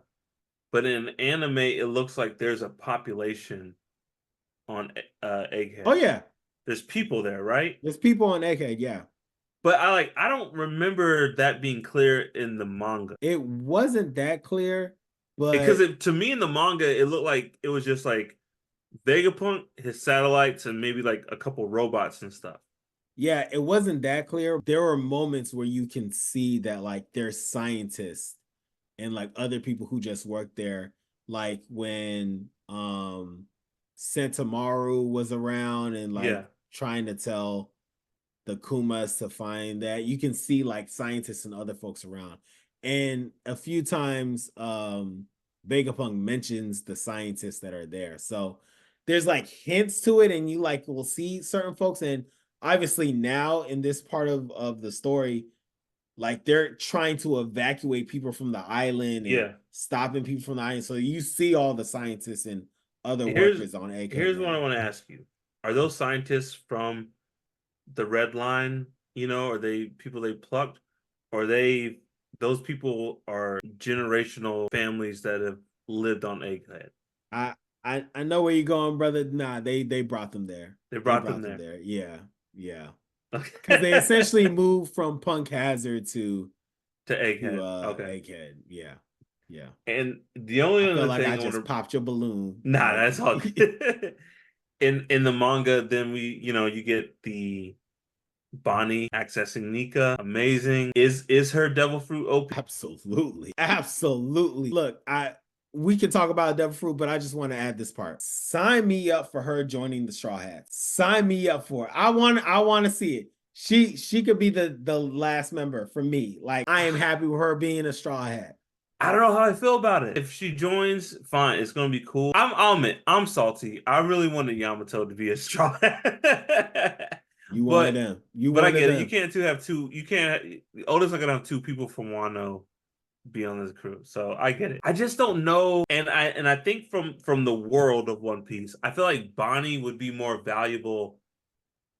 but in anime it looks like there's a population on Oh Egghead. yeah. There's people there, right? There's people on Egghead, yeah. But I don't remember that being clear in the manga. It wasn't that clear, Because but to me in the manga it looked like it was just like Vegapunk, his satellites, and maybe like a couple robots and stuff. yeah, it wasn't that clear. There were moments where you can see that like there's scientists and like other people who just work there. Like when Sentamaru was around and like Yeah. trying to tell the Kumas to find that. You can see like scientists and other folks around. And a few times Vegapunk mentions the scientists that are there. So there's like hints to it, and you like will see certain folks. And obviously now in this part of the story, like they're trying to evacuate people from the island and Yeah. stopping people from the island. So you see all the scientists and other Here's workers on Egghead here's what I now. want to ask you. Are those scientists from the Red Line? Are they people they plucked? Or are they those people are generational families that have lived on Egghead? I I know where you're going, brother. Nah, they brought them there. They They brought them brought them there. there. Yeah, yeah. Because they Okay. essentially moved from Punk Hazard To to Egghead. Okay. Egghead. Yeah, yeah. And the I only feel other like I thing I want just to popped your balloon. nah, Like that's all good. In the manga, then you get the Bonnie accessing Nika. Amazing. Is her devil fruit OP? absolutely, absolutely. Look, I we can talk about Devil Fruit, but I just want to add this part. Sign me up for her joining the Straw Hats. Sign me up for it. I want to see it. She could be the last member for me. Like I am happy with her being a Straw Hat. I don't know how I feel about it. If she joins, fine, it's gonna be cool. I'll admit, I'm salty. I really wanted Yamato to be a straw hat. You wanted but them. You but I wanted get it. You them. can't have two. You can't. Oda's not gonna have two people from Wano be on this crew. So I get it. I just don't know. And I think from the world of One Piece, I feel like Bonnie would be more valuable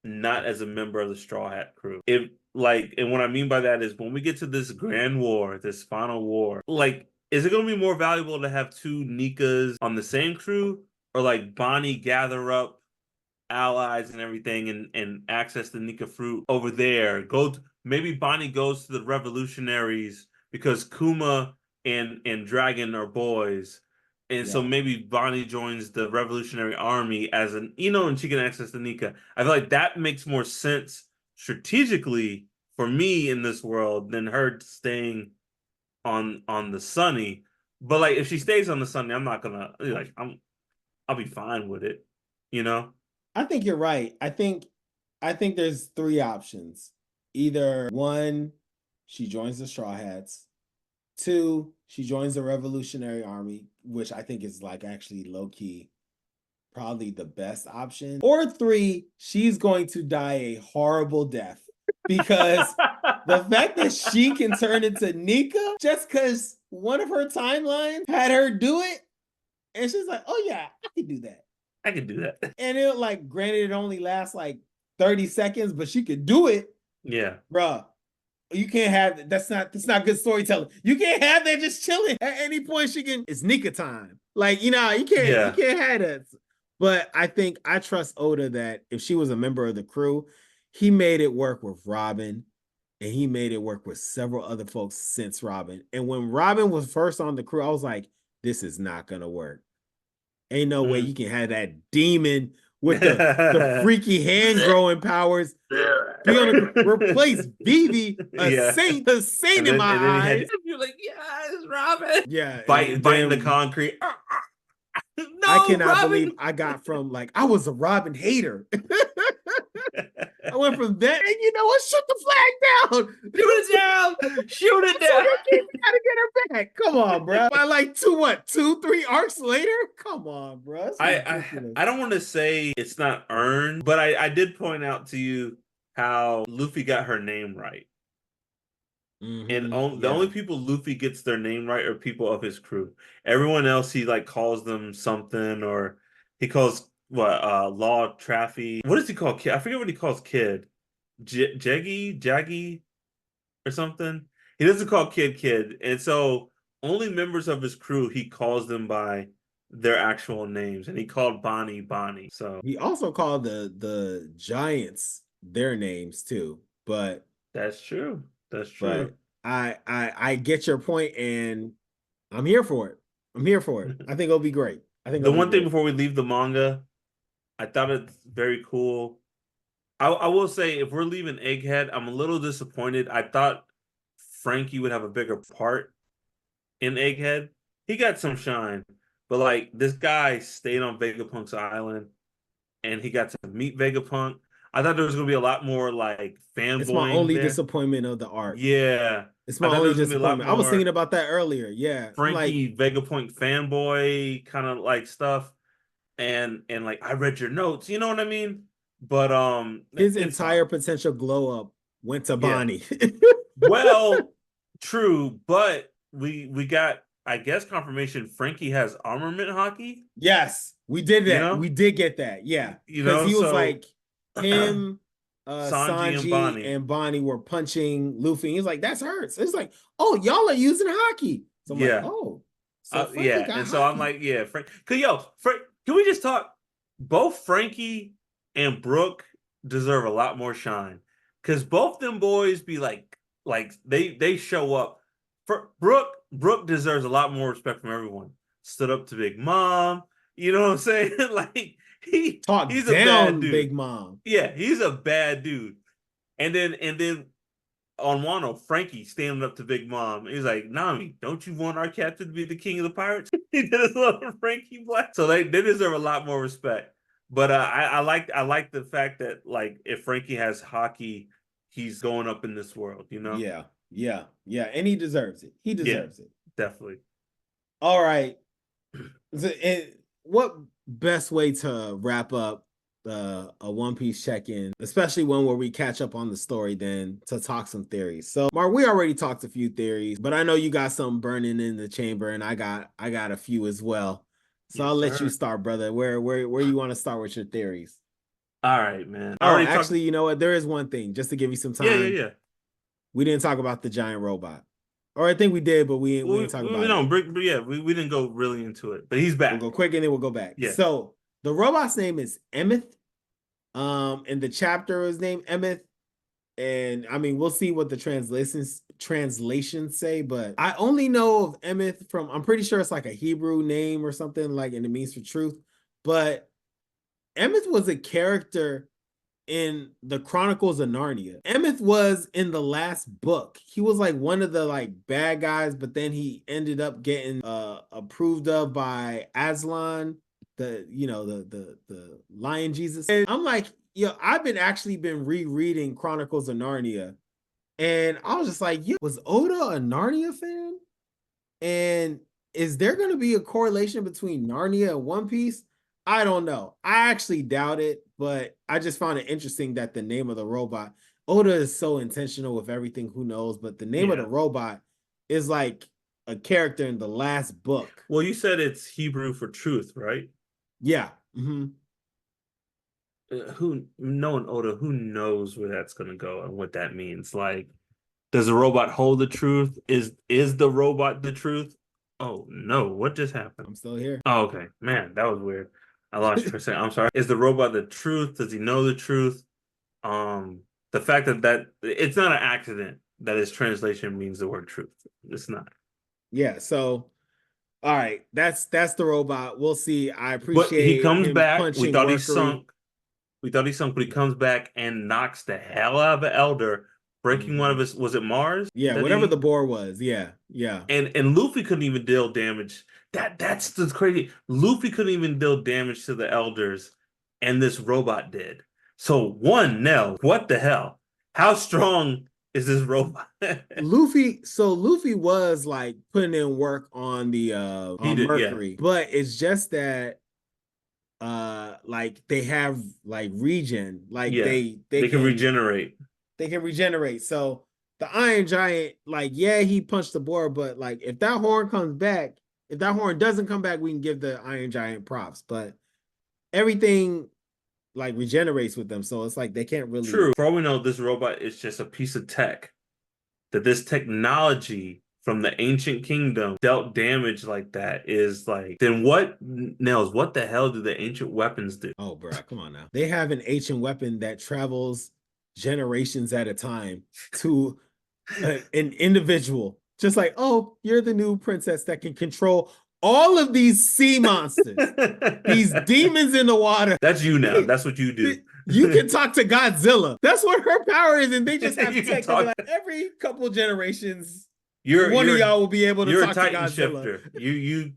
not as a member of the Straw Hat crew. If like, and what I mean by that is when we get to this grand war, this final war, like, is it going to be more valuable to have two Nikas on the same crew, or like Bonnie gather up allies and everything and access the Nika fruit over there? Maybe Bonnie goes to the revolutionaries because Kuma and Dragon are boys. And so Yeah. maybe Bonnie joins the Revolutionary Army as and she can access the Nika. I feel like that makes more sense strategically for me in this world than her staying on the Sunny. But like if she stays on the Sunny, I'm not gonna like I'll be fine with it, you know? I think you're right. I think there's three options. Either one, she joins the Straw Hats. Two, she joins the Revolutionary Army, which I think is like actually low key probably the best option. Or three, she's going to die a horrible death because the fact that she can turn into Nika just because one of her timelines had her do it, And she's like, oh yeah, I can do that. I can do that. And it like, granted, it only lasts like 30 seconds, but she could do it. Yeah. Bruh. You can't have that's not good storytelling. You can't have that just chilling. At any point she can, it's Nika time. Like, you Yeah. can't have that. But I think I trust Oda that if she was a member of the crew, he made it work with Robin and he made it work with several other folks since Robin. And when Robin was first on the crew, I was like, this is not gonna work. Ain't no way you can have that demon with the freaky hand growing powers be on the crew. Replace Vivi, Yeah. a saint in my And then he had eyes. you're like, yes, Robin. Yeah, Biting the concrete. I No, cannot believe Robin. I got from like I was a Robin hater. I went from that, and you know what? Shoot the flag down. Shoot it down. Shoot it down. We gotta get her back. Come on, bro. By like 3 arcs later? Come on, bro. It's ridiculous. I don't want to say it's not earned, but I did point out to you how Luffy got her name right. And the only people Luffy gets their name right are people of his crew. Everyone else, he like calls them something, or he calls Law Traffy. What does he call Kid? I forget what he calls Kid. Jaggy, or something. He doesn't call Kid, and so only members of his crew he calls them by their actual names, and he called Bonnie. So he also called the giants their names too, but that's true. That's true. But I get your point, and I'm here for it. I'm here for it. I think it'll be great. I think the one thing before we leave the manga, I thought it's very cool. I will say, if we're leaving Egghead, I'm a little disappointed. I thought Frankie would have a bigger part in Egghead. He got some shine, but like this guy stayed on Vegapunk's island, and he got to meet Vegapunk. I thought there was gonna be a lot more like fanboying. It's my only there. disappointment of the arc. Yeah, it's my only disappointment. I was thinking about that earlier. Yeah, Frankie Vegapunk fanboy kind of like stuff, and like I read your notes. You know what I mean? But his entire potential glow up went to Bonnie. Well, true, but we got, I guess, confirmation Frankie has armament hockey. Yes, we did that. You know? We did get that. Yeah, because he was like him, Sanji and Bonnie were punching Luffy. He's like, "That's hurts." It's like, "Oh, y'all are using hockey." So I'm like, "Oh, so yeah." And so I'm like, "Yeah, Frank." Frank, can we just talk? Both Frankie and Brooke deserve a lot more shine, because both them boys be like they show up. For Brooke deserves a lot more respect from everyone. Stood up to Big Mom. You know what I'm saying? Like he's down a bad dude. Big Mom. Yeah, he's a bad dude. And then on Wano, Frankie standing up to Big Mom. He's like, Nami, don't you want our captain to be the king of the pirates? He did his little Frankie Black. So they deserve a lot more respect. But I like the fact that like if Frankie has hockey, he's going up in this world, you know? Yeah. And he deserves it. He deserves it. Definitely. All right. What best way to wrap up a One Piece check-in, especially one where we catch up on the story, than to talk some theories. So Mark, we already talked a few theories, but I know you got some burning in the chamber, and I got a few as well. So yes, I'll let you start, brother. Where you want to start with your theories? All right, man. Actually, you know what? There is one thing, just to give you some time. Yeah. We didn't talk about the giant robot. Or I think we did, but we didn't talk about it. We didn't go really into it, but he's back. We'll go quick and then we'll go back. Yeah. So the robot's name is Emeth. And the chapter is named Emeth. And I mean, we'll see what the translations say, but I only know of Emeth from, I'm pretty sure it's like a Hebrew name or something, like, and it means for truth. But Emeth was a character in the Chronicles of Narnia. Emeth was in the last book. He was like one of the like bad guys, but then he ended up getting approved of by Aslan, the Lion Jesus. And I'm like, I've been rereading Chronicles of Narnia, and I was just like, was Oda a Narnia fan? And is there going to be a correlation between Narnia and One Piece? I don't know. I actually doubt it, but I just found it interesting that the name of the robot, Oda is so intentional with everything, who knows, but the name of the robot is like a character in the last book. Well, you said it's Hebrew for truth, right? Yeah. Mm-hmm. Who knowing Oda, who knows where that's gonna go and what that means? Like, does the robot hold the truth? Is the robot the truth? Oh no, what just happened? I'm still here. Oh, okay. Man, that was weird. I lost you for a second. I'm sorry. Is the robot the truth? Does he know the truth? Um, the fact that it's not an accident that his translation means the word truth. It's not. Yeah. So, all right, that's the robot. We'll see. I But he appreciate comes him back. We punching thought he Mercury. sunk. We thought he sunk, but he comes back and knocks the hell out of an elder, breaking one of Mhm. his, was it Mars Yeah, that whatever the he boar was. Yeah, yeah. and Luffy couldn't even deal damage. That's the crazy. Luffy couldn't even deal damage to the elders, and this robot did. So one, Nell, what the hell? How strong is this robot? Luffy was like putting in work on the He on did, yeah. Mercury, but it's just that like they have like regen, like Yeah. they They can can regenerate. regenerate. So the Iron Giant, like, yeah, he punched the boar, but like if that horn comes back, if that horn doesn't come back, we can give the Iron Giant props. But everything like regenerates with them, so it's like they can't really. True. For all we know, this robot is just a piece of tech. That this technology from the ancient kingdom dealt damage like that is like, then what, Nels, what the hell do the ancient weapons do? Oh, bro, come on now. They have an ancient weapon that travels generations at a time to an individual. Just like, oh, you're the new princess that can control all of these sea monsters, these demons in the water. That's you now. That's what you do. You can talk to Godzilla. That's what her power is. And they just have You can tech that be talk. like, every couple generations, You're one of you're y'all will be able to you're a talk to Titan Godzilla. shifter.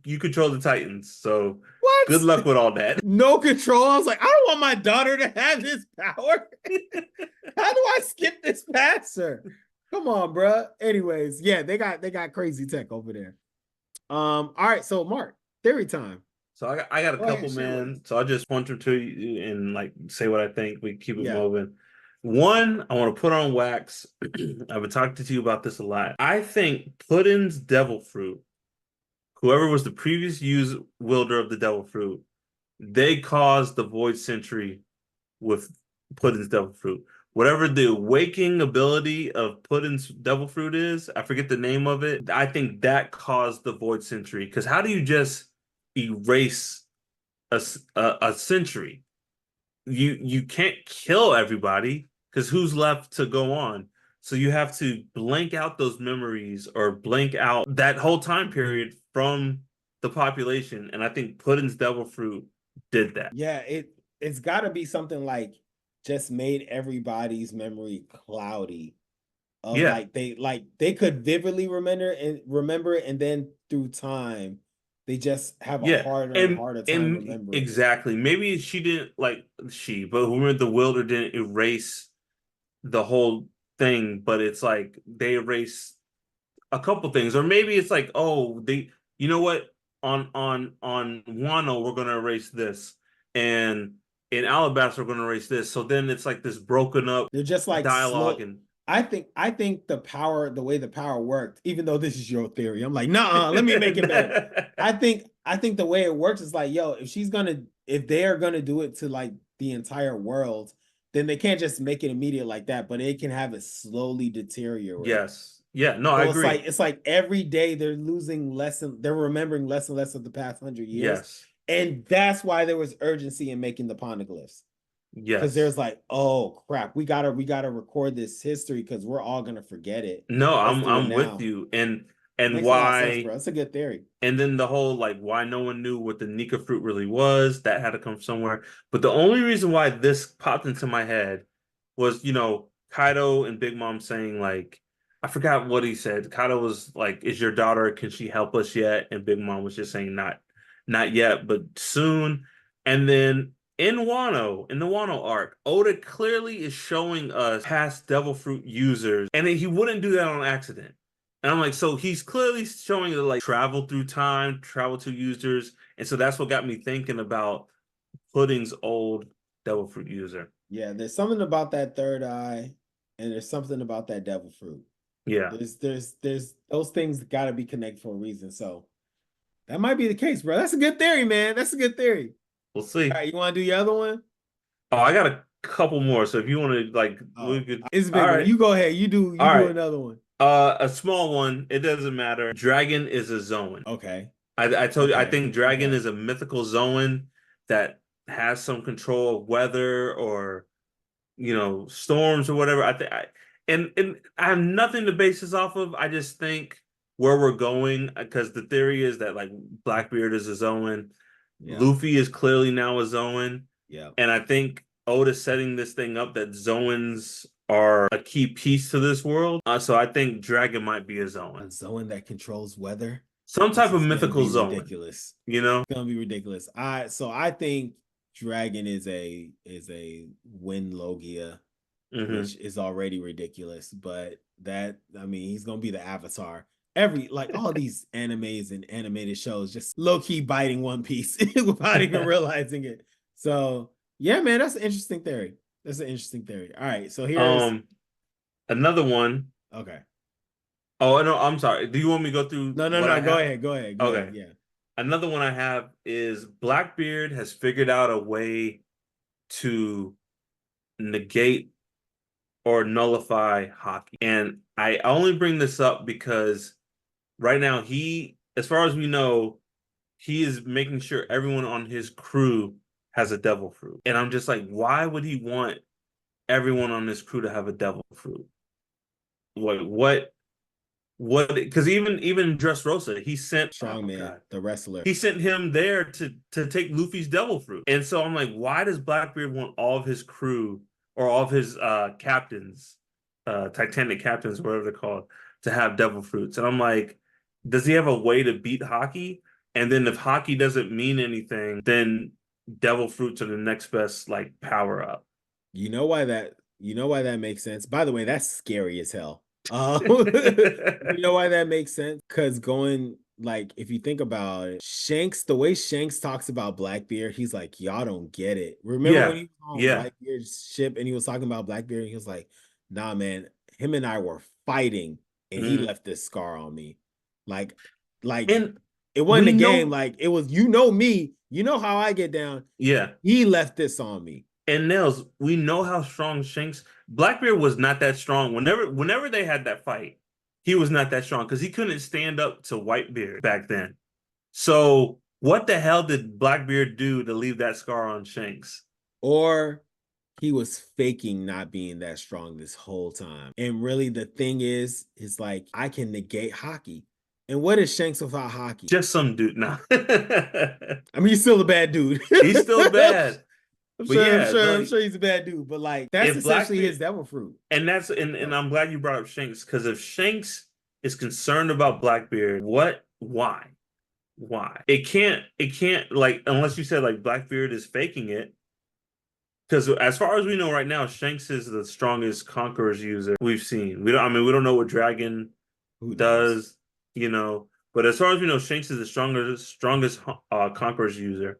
You control the Titans. So good What? luck with all that. No control. I was like, I don't want my daughter to have this power. How do I skip this past her? Come on, bro. Anyways, yeah, they got crazy tech over there. All right, so Mark, theory time. So I got a Go ahead, couple, share with man. us. So I'll just point them to you and like say what I think. We keep it Yeah. moving. One, I want to put on wax. I've been talking to you about this a lot. I think Puddin's devil fruit, whoever was the previous wielder of the devil fruit, they caused the void century with Puddin's devil fruit. Whatever the waking ability of Puddin's devil fruit is, I forget the name of it. I think that caused the void century. Because how do you just erase a century? You can't kill everybody because who's left to go on? So you have to blank out those memories or blank out that whole time period from the population. And I think Puddin's devil fruit did that. Yeah, it's got to be something like just made everybody's memory cloudy of Yeah. like they could vividly remember it, and then through time they just have a Yeah, harder and harder time and remembering it. exactly. Maybe she didn't like she, but whoever the wielder didn't erase the whole thing, but it's like they erase a couple things, or maybe it's like, oh, they, you know what, on Wano we're gonna erase this, and in Alabasta we're gonna erase this. So then it's like this broken up They're just like dialogue, slow. and I think the way the power worked, even though this is your theory, I'm like, nah, let me make it better. I think the way it works is like, yo, if they are gonna do it to like the entire world, then they can't just make it immediate like that, but it can have it slowly deteriorate. yes, yeah, no, I So agree. it's like every day they're remembering less and less of the past 100 years. Yes, And that's why there was urgency in making the poneglyphs. Because yes. there's like, oh crap, we gotta record this history because we're all gonna forget it. No, Let's I'm do it I'm with now. you. And Makes a lot of sense, bro. why, That's a good theory. and then the whole like why no one knew what the Nika fruit really was, that had to come somewhere. But the only reason why this popped into my head was, Kaido and Big Mom saying like, I forgot what he said. Kaido was like, "Is your daughter, can she help us yet?" And Big Mom was just saying not yet, but soon. And then in the Wano arc, Oda clearly is showing us past Devil Fruit users, and he wouldn't do that on accident. And I'm like, so he's clearly showing the like travel through time, travel to users, and so that's what got me thinking about Pudding's old Devil Fruit user. Yeah, there's something about that third eye, and there's something about that devil fruit. Yeah, There's those things got to be connected for a reason. So that might be the case, bro. That's a good theory, man. That's a good theory. we'll All see. right, you want to do your other one? Oh, I got a couple more. So if you want to, like, we Oh, could. it's a All big one. right, You go ahead. You all do right. another one. A small one. It doesn't matter. Dragon is a Zoan. Okay. I told you. I Okay. think Dragon Okay. is a mythical Zoan that has some control of weather or storms or whatever. And I have nothing to base this off of. I just think where we're going because the theory is that like Blackbeard is a Zoan, Yeah. Luffy is clearly now a Zoan, Yeah. and I think Oda's setting this thing up that Zoans are a key piece to this world. So I think Dragon might be a A Zoan, zone that controls weather. some This type of is gonna mythical be Zoan. ridiculous. You know? It's gonna be ridiculous. I think Dragon is a Win Logia, Hmm. which is already ridiculous. But that I mean, he's gonna be the Avatar. Every like all these animes and animated shows just low key biting One Piece without even realizing it. So yeah, man, that's an interesting theory. That's an interesting theory. All right, so here's um, Another one. okay. Oh no, I'm sorry. Do you want me to go through No, no, what no. I Go have? ahead. Go ahead. Go ahead. Okay. Yeah. Another one I have is Blackbeard has figured out a way to negate or nullify hockey. And I only bring this up because right now as far as we know, he is making sure everyone on his crew has a devil fruit. And I'm just like, why would he want everyone on his crew to have a devil fruit? What because even Dressrosa, he sent oh Strongman, god. the wrestler. He sent him there to take Luffy's devil fruit. And so I'm like, why does Blackbeard want all of his crew or all of his captains, Titanic captains, whatever they're called, to have devil fruits? And I'm like, does he have a way to beat hockey? And then if hockey doesn't mean anything, then devil fruits are the next best like power up. You know why that makes sense. By the way, that's scary as hell. You know why that makes sense? Because going like if you think about it, Shanks, the way Shanks talks about Blackbeard, he's like, y'all don't get it. Remember when Yeah. he was on Yeah. Blackbeard's ship and he was talking about Blackbeard, and he was like, nah, man, him and I were fighting, and he Mhm. left this scar on me. Like, like And it wasn't we a game, know, like it was, you know me, you know how I get down. yeah. He left this on me. And Nails, we know how strong Shanks. Blackbeard was not that strong. Whenever they had that fight, he was not that strong because he couldn't stand up to Whitebeard back then. So what the hell did Blackbeard do to leave that scar on Shanks? Or he was faking not being that strong this whole time. And really, the thing is like I can negate hockey. And what is Shanks without hockey? Just some dude. Nah. I mean, he's still a bad dude. He's still bad. I'm But sure, I'm yeah, sure, I'm like sure he's a bad dude. But like, that's if essentially his Blackbeard devil fruit. and So I'm glad you brought up Shanks because if Shanks is concerned about Blackbeard, why? Why? It can't like unless you said like Blackbeard is faking it. Because as far as we know right now, Shanks is the strongest Conqueror's user we've seen. We don't know what Dragon who knows? does, but as far as we know, Shanks is the strongest Conqueror's user.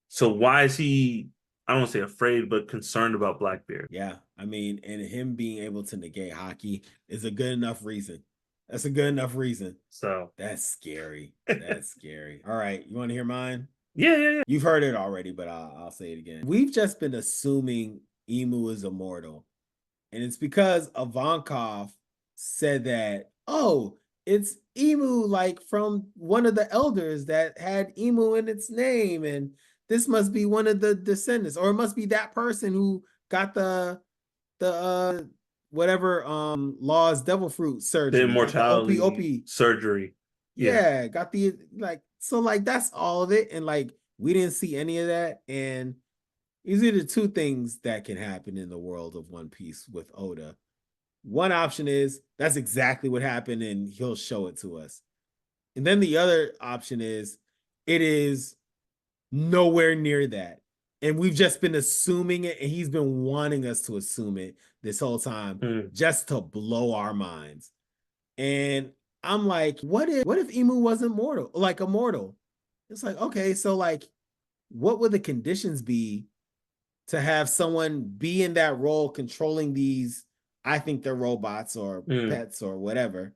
So why is he? I don't want to say afraid, but concerned about Blackbeard. Yeah, I mean, and him being able to negate hockey is a good enough reason. That's a good enough reason. So That's scary. yeah, That's scary. All right, you want to hear mine? yeah, yeah. You've heard it already, but I'll say it again. We've just been assuming Emu is immortal. And it's because Ivankov said that, oh, it's Emu, like from one of the elders that had Emu in its name. And this must be one of the descendants, or it must be that person who got the whatever Law's devil fruit The surgery, got the immortality OP. surgery. Yeah. Yeah, got the like so like that's all of it. And like we didn't see any of that. And these are the two things that can happen in the world of One Piece with Oda. One option is that's exactly what happened and he'll show it to us. And then the other option is it is nowhere near that. And we've just been assuming it, and he's been wanting us to assume it this whole time Mm. just to blow our minds. And I'm like, what if Emu wasn't mortal, like immortal? It's like, okay, so like, what would the conditions be to have someone be in that role controlling these I think they're robots or Mm, pets or whatever,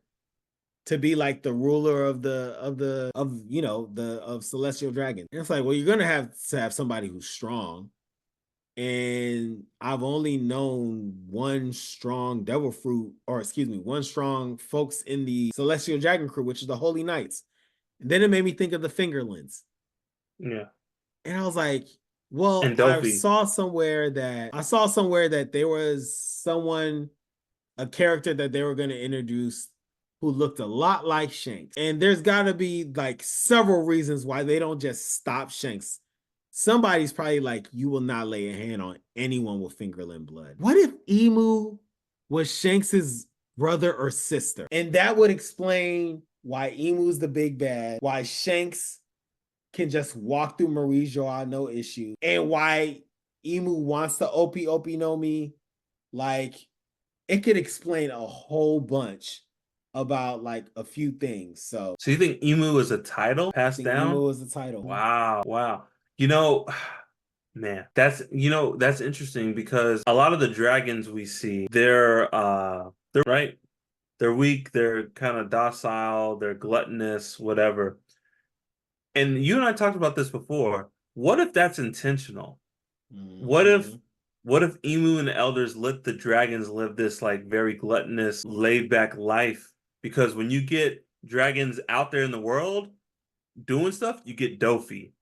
to be like the ruler of the of celestial dragon. And it's like, well, you're gonna have to have somebody who's strong. And I've only known one strong devil fruit, or excuse me, one strong folks in the celestial dragon crew, which is the Holy Knights. And then it made me think of the fingerlings. yeah. And I was like, well, And Dofi. I saw somewhere that there was someone, a character that they were going to introduce who looked a lot like Shanks. And there's got to be like several reasons why they don't just stop Shanks. Somebody's probably like, you will not lay a hand on anyone with fingerling blood. What if Emu was Shanks's brother or sister? And that would explain why Emu's the big bad, why Shanks can just walk through Marie Joie no issue, and why Emu wants to Opie Opie no me. Like, it could explain a whole bunch about like a few things. So So you think Emu is a title I passed think Emu down? is the title. Wow, wow. You know, man, that's interesting because a lot of the dragons we see, they're right. They're weak, they're kind of docile, they're gluttonous, whatever. And you and I talked about this before. What if that's intentional? What if Mm-hmm. what if Emu and the elders let the dragons live this like very gluttonous, laid back life? Because when you get dragons out there in the world doing stuff, you get Dofi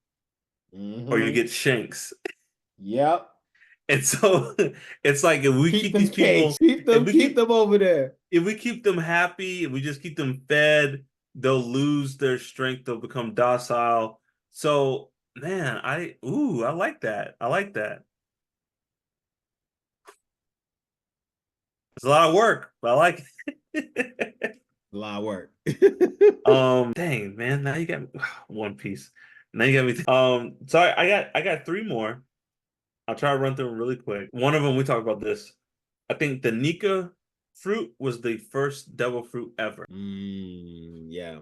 or you Mm-hmm. get Shanks. Yep. And so it's like if we Keep keep them these caged. people, Keep them over there. if we keep them happy, if we just keep them fed, they'll lose their strength, they'll become docile. So man, I like that. I like that. It's a lot of work, but I like it. A lot of work. Dang, man, now you got me One Piece. Now you got me. So I got three more. I'll try to run through them really quick. One of them we talked about this. I think the Nika fruit was the first devil fruit ever. Yeah.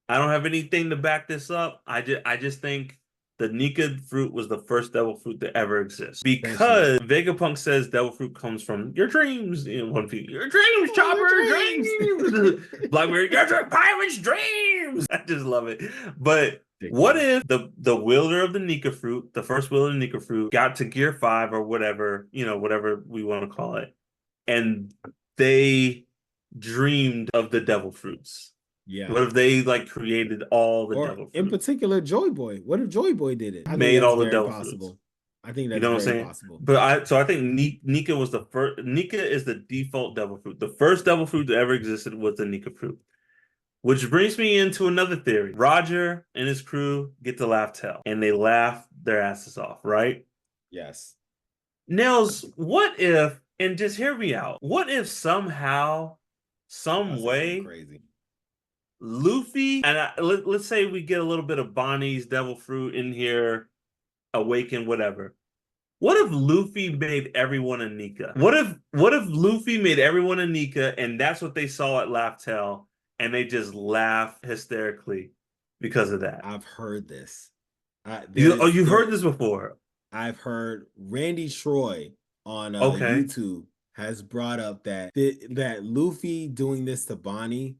I don't have anything to back this up. I just think the Nika fruit was the first devil fruit to ever exist. Essentially. Because Vegapunk says devil fruit comes from your dreams in One Piece. Your dreams, Oh, your Chopper, dreams. dreams. Blackbeard, your pirate's dreams. I just love it. But what Ridiculous. if the wielder of the Nika fruit, the first wielder of the Nika fruit, got to Gear 5 or whatever, whatever we want to call it, and they dreamed of the devil fruits? Yeah. What if they like created all the Or devil in fruits, particular, Joy Boy. What if Joy Boy did it? I think made that's all the very devil fruits? possible. I think You that's know what I'm very saying? possible. But I think Nika was the first. Nika is the default devil fruit. The first devil fruit that ever existed was the Nika fruit. Which brings me into another theory. Roger and his crew get to Laugh Tale, and they laugh their asses off, right? Yes. Nels, what if, and just hear me out, what if somehow, You about some to say something way, crazy. Luffy, and let's say we get a little bit of Bonnie's devil fruit in here, awaken, whatever. What if Luffy made everyone a Nika? What if Luffy made everyone a Nika and that's what they saw at Laugh Tale and they just laugh hysterically because of that? I've heard this. You've heard this before. I've heard Randy Troy on Okay. YouTube has brought up that that Luffy doing this to Bonnie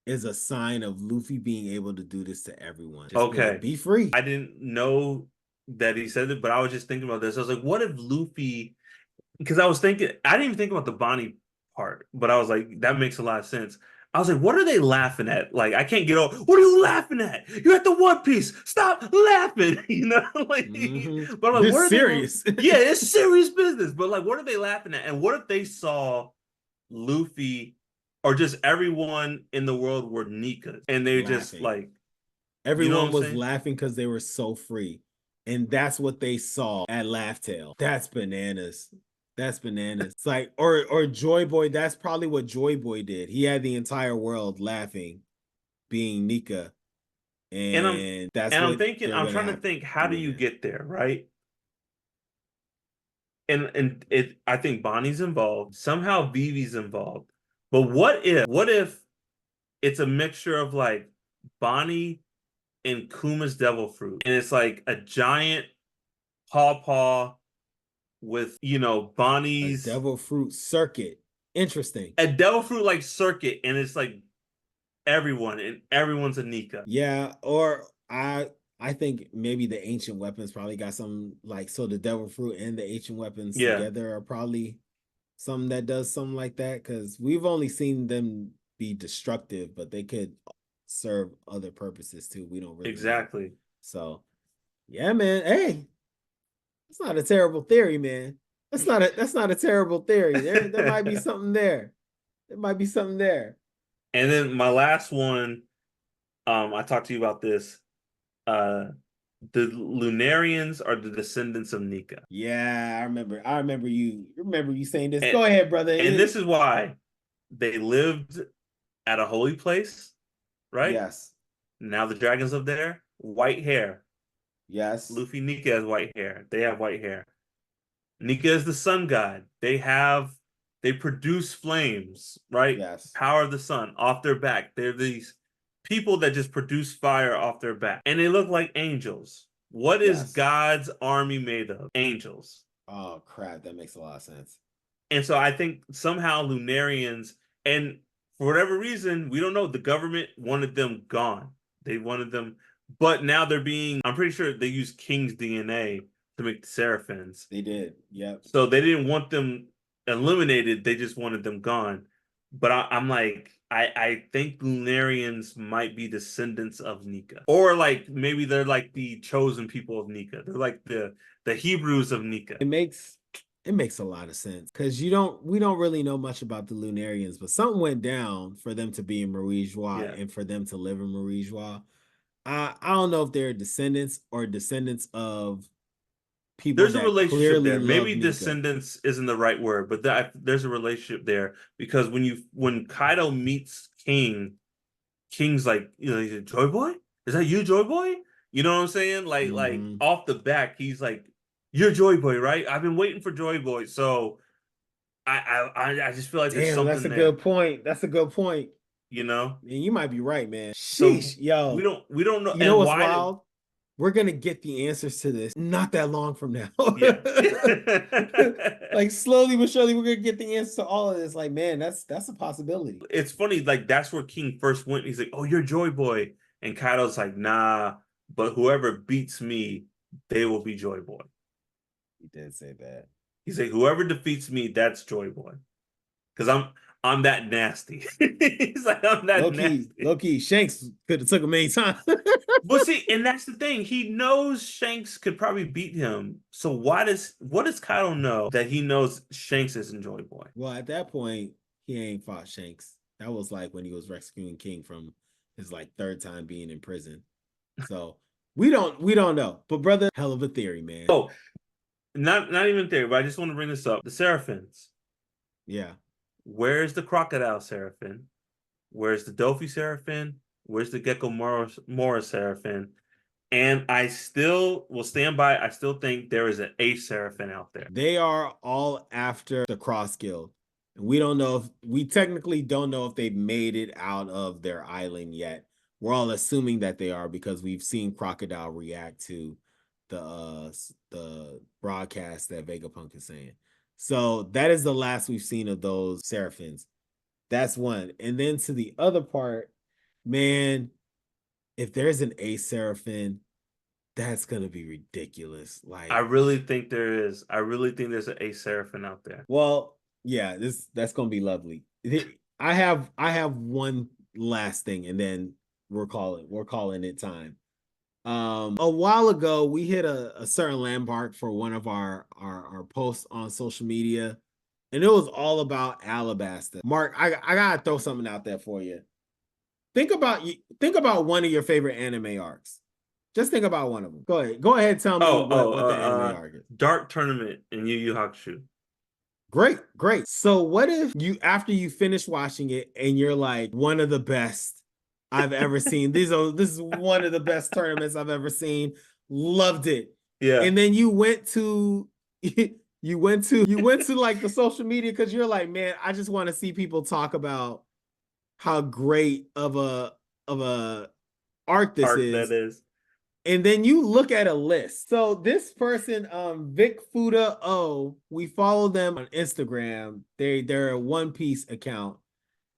is a sign of Luffy being able to do this to everyone. Just be like, Okay. be free. I didn't know that he said it, but I was just thinking about this. I was like, what if Luffy, because I was thinking, I didn't even think about the Bonnie part, but I was like, that makes a lot of sense. I was like, what are they laughing at? Like, I can't get over. What are you laughing at? You're at the One Piece. Stop laughing. Like, but I'm like, This what are they? serious. Yeah, it's serious business. But like, what are they laughing at? And what if they saw Luffy or just everyone in the world were Nikas and they just Laughing. like, you know what Everyone I'm was saying? laughing because they were so free. And that's what they saw at Laugh Tale. That's bananas. That's bananas. It's like, or Joy Boy, that's probably what Joy Boy did. He had the entire world laughing, being Nika. And I'm And that's and I'm what thinking, they're I'm gonna trying to have to think, how do do you again. get there, right? And it I think Bonnie's involved. Somehow Vivi's involved. But what if it's a mixture of like Bonnie and Kuma's devil fruit? And it's like a giant pawpaw with, you know, A Bonnie's devil fruit circuit. Interesting. a devil fruit like circuit, and it's like everyone, and everyone's a Nika. Yeah, or I think maybe the ancient weapons probably got some like so the devil fruit and the ancient weapons Yeah, together are probably something that does something like that because we've only seen them be destructive, but they could serve other purposes too. We don't really know. exactly. So yeah, man. Hey, it's not a terrible theory, man. That's not a terrible theory. There might be something there. There might be something there. And then my last one, I talked to you about this. Uh, the Lunarians are the descendants of Nika. Yeah, I remember you saying this. And Go ahead, brother. and this is why they lived at a holy place, right? Yes. Now the dragons live there. White hair. Yes. Luffy, Nika has white hair. They have white hair. Nika is the sun god. They produce flames, right? Yes. Power of the sun off their back. They're these people that just produce fire off their back. And they look like angels. What is Yes. God's army made of? Angels. Oh crap, that makes a lot of sense. And so I think somehow Lunarians, and for whatever reason, we don't know, the government wanted them gone. They wanted them, but now they're being, I'm pretty sure they used King's DNA to make the Seraphins. They did. Yep. So they didn't want them eliminated, they just wanted them gone. But I'm like, I think Lunarians might be descendants of Nika. Or like maybe they're like the chosen people of Nika. They're like the Hebrews of Nika. It makes a lot of sense because we don't really know much about the Lunarians, but something went down for them to be in Marie-Joie Yeah. and for them to live in Marie-Joie. I don't know if they're descendants or descendants of people There's a that relationship clearly there. love Maybe Nika. descendants isn't the right word, but there's a relationship there because when Kaido meets King, King's like, you know, he's like, Joy Boy? Is that you, Joy Boy? You know what I'm saying? Like Hmm. off the back, he's like, you're Joy Boy, right? I've been waiting for Joy Boy, so I just feel like there's Damn, that's something a there, good point. That's a good point. you know. Man, you might be right, man. So Sheesh, yo. we don't know, You know and what's why? wild? We're gonna get the answers to this not that long from now. Yeah. Like slowly but surely, we're gonna get the answer to all of this. Like, man, that's a possibility. It's funny, like that's where King first went. He's like, "Oh, you're Joy Boy," and Kaido's like, "Nah, but whoever beats me, they will be Joy Boy." He did say that. He's like, "Whoever defeats me, that's Joy Boy," because I'm that nasty. He's like, "I'm that Low nasty." key, Shanks could have took him anytime. But see, and that's the thing. He knows Shanks could probably beat him. So what does Kaido know that he knows Shanks isn't Joy Boy? Well, at that point, he ain't fought Shanks. That was like when he was rescuing King from his like third time being in prison. So we don't know. But brother, hell of a theory, man. Oh, not even theory, but I just want to bring this up. The Seraphins. Yeah. Where's the crocodile Seraphim? Where's the Dofi Seraphim? Where's the Gecko Mora Seraphim? And I still will stand by. I still think there is an Ace Seraphim out there. They are all after the Cross Guild. We technically don't know if they've made it out of their island yet. We're all assuming that they are because we've seen Crocodile react to the broadcast that Vegapunk is saying. So that is the last we've seen of those Seraphins. That's one. And then to the other part, man, if there's an Ace Seraphim, that's gonna be ridiculous. I Like, really think there is. I really think there's an Ace Seraphim out there. well, yeah, that's gonna be lovely. I have one last thing, and then we're calling it time. A while ago, we hit a certain landmark for one of our posts on social media, and it was all about Alabasta. Mark, I gotta throw something out there for you. Think about one of your favorite anime arcs. Just think about one of them. Go ahead. Tell me what the anime arc is. Dark Tournament in Yu Yu Hakusho. Great, great. So what if you after you finish watching it and you're like one of the best I've ever seen. This is one of the best tournaments I've ever seen. Loved it. Yeah. And then you went to you went to like the social media because you're like, man, I just want to see people talk about how great of a arc this Arc that is. is. And then you look at a list. So this person, Vic Fuda O, we follow them on Instagram. They're a One Piece account.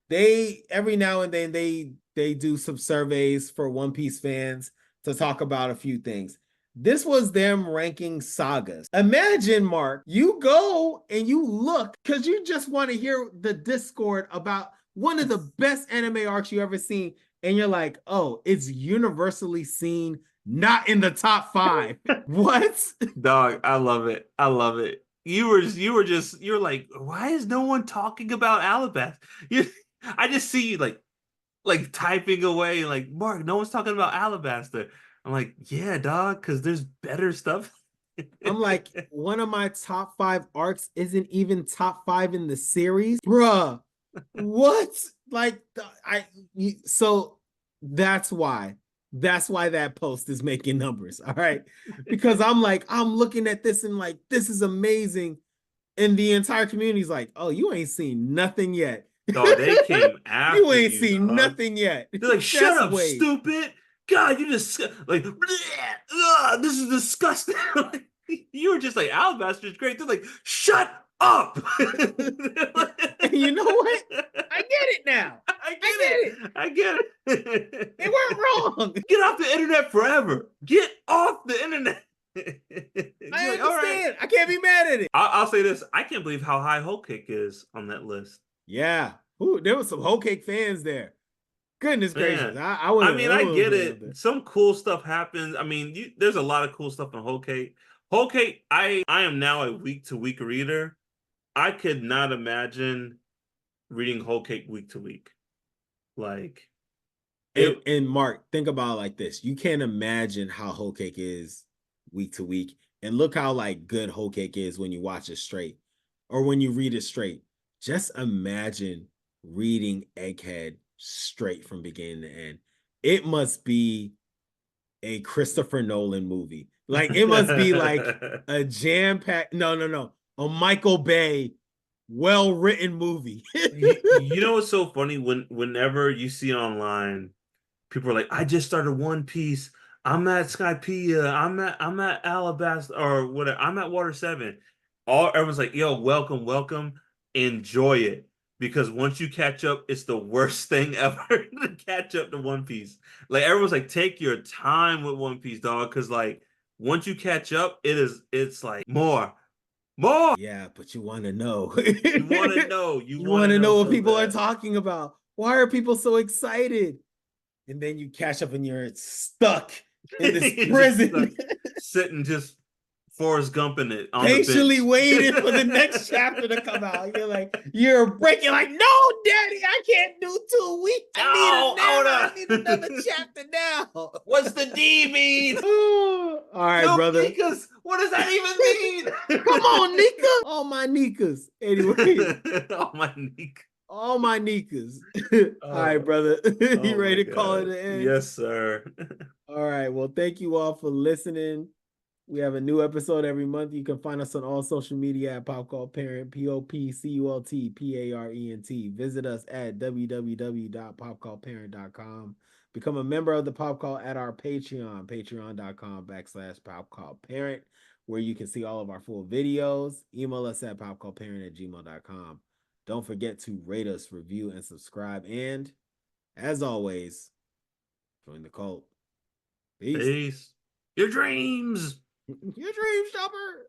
They every now and then they do some surveys for One Piece fans to talk about a few things. This was them ranking sagas. Imagine, Mark, you go and you look because you just want to hear the Discord about one of the best anime arcs you ever seen, and you're like, oh, it's universally seen, not in the top 5. What? Dog, I love it. I love it. You're like, why is no one talking about Alabasta? You, I just see you like typing away, like, Mark, no one's talking about Alabaster. I'm like, yeah, dog, because there's better stuff. I'm like, one of my top 5 arcs isn't even top 5 in the series, bruh. What? Like, so that's why. That's why that post is making numbers. All right. Because I'm like, I'm looking at this and like, this is amazing. And the entire community's like, oh, you ain't seen nothing yet. Dog, they came You after ain't you, seen dog. nothing yet. They're like, shut Just up, wait. stupid. God, you just like, this is disgusting. Like, you were just like, Alabaster is great. They're like, shut up. And you know what? I get it now. I get it. I get it. They weren't wrong. Get off the internet forever. Get off the internet. I Like, all right. understand. I can't be mad at it. I'll say this. I can't believe how high Whole Cake is on that list. Yeah. Ooh, there was some Whole Cake fans there. Goodness gracious. Man, I I wouldn't mean, I get put it up it. there. Some cool stuff happens. I mean, there's a lot of cool stuff in Whole Cake. Whole Cake, I am now a week to week reader. I could not imagine reading Whole Cake week to week. Like And Mark, think about it like this. You can't imagine how Whole Cake is week to week. And look how like good Whole Cake is when you watch it straight or when you read it straight. Just imagine reading Egghead straight from beginning to end. It must be a Christopher Nolan movie. Like it must be like a jam-packed, no, a Michael Bay well-written movie. you know what's so funny whenever you see online people are like, I just started One Piece. I'm at Skypiea. I'm at Alabasta or whatever. I'm at Water 7. Everyone's like, yo, welcome, welcome. Enjoy it. Because once you catch up, it's the worst thing ever to catch up to One Piece. Like everyone's like, take your time with One Piece, dog. Because like once you catch up, it's like more, more. Yeah, but you want to know. You want to know. You You want want to to know know what so people are bad. talking about. Why are people so excited? And then you catch up and you're stuck in this You're just stuck prison, sitting just Forrest Gumping it on the patiently bench. waiting for the next chapter to come out. You're like, you're breaking, like, no, daddy, I can't do 2 weeks. I need No, it now. I Oda. need another chapter now. What's the D mean? All right, Two brother. Nikas. What does that even mean? Come on, Nika. All my Nikas. Anyway, Oh my Nika. all my Nikas. All right, brother. You Oh my ready to call it God. an end? Yes, sir. All right. Well, thank you all for listening. We have a new episode every month. You can find us on all social media at Pop Call Parent, POPCULTPARENT. Visit us at www.popcallparent.com. Become a member of the Pop Call at our Patreon, patreon.com/popcallparent, where you can see all of our full videos. Email us at popcallparent@gmail.com. Don't forget to rate us, review, and subscribe. And as always, join the cult. Peace. Peace. Your dreams. Your dream shopper.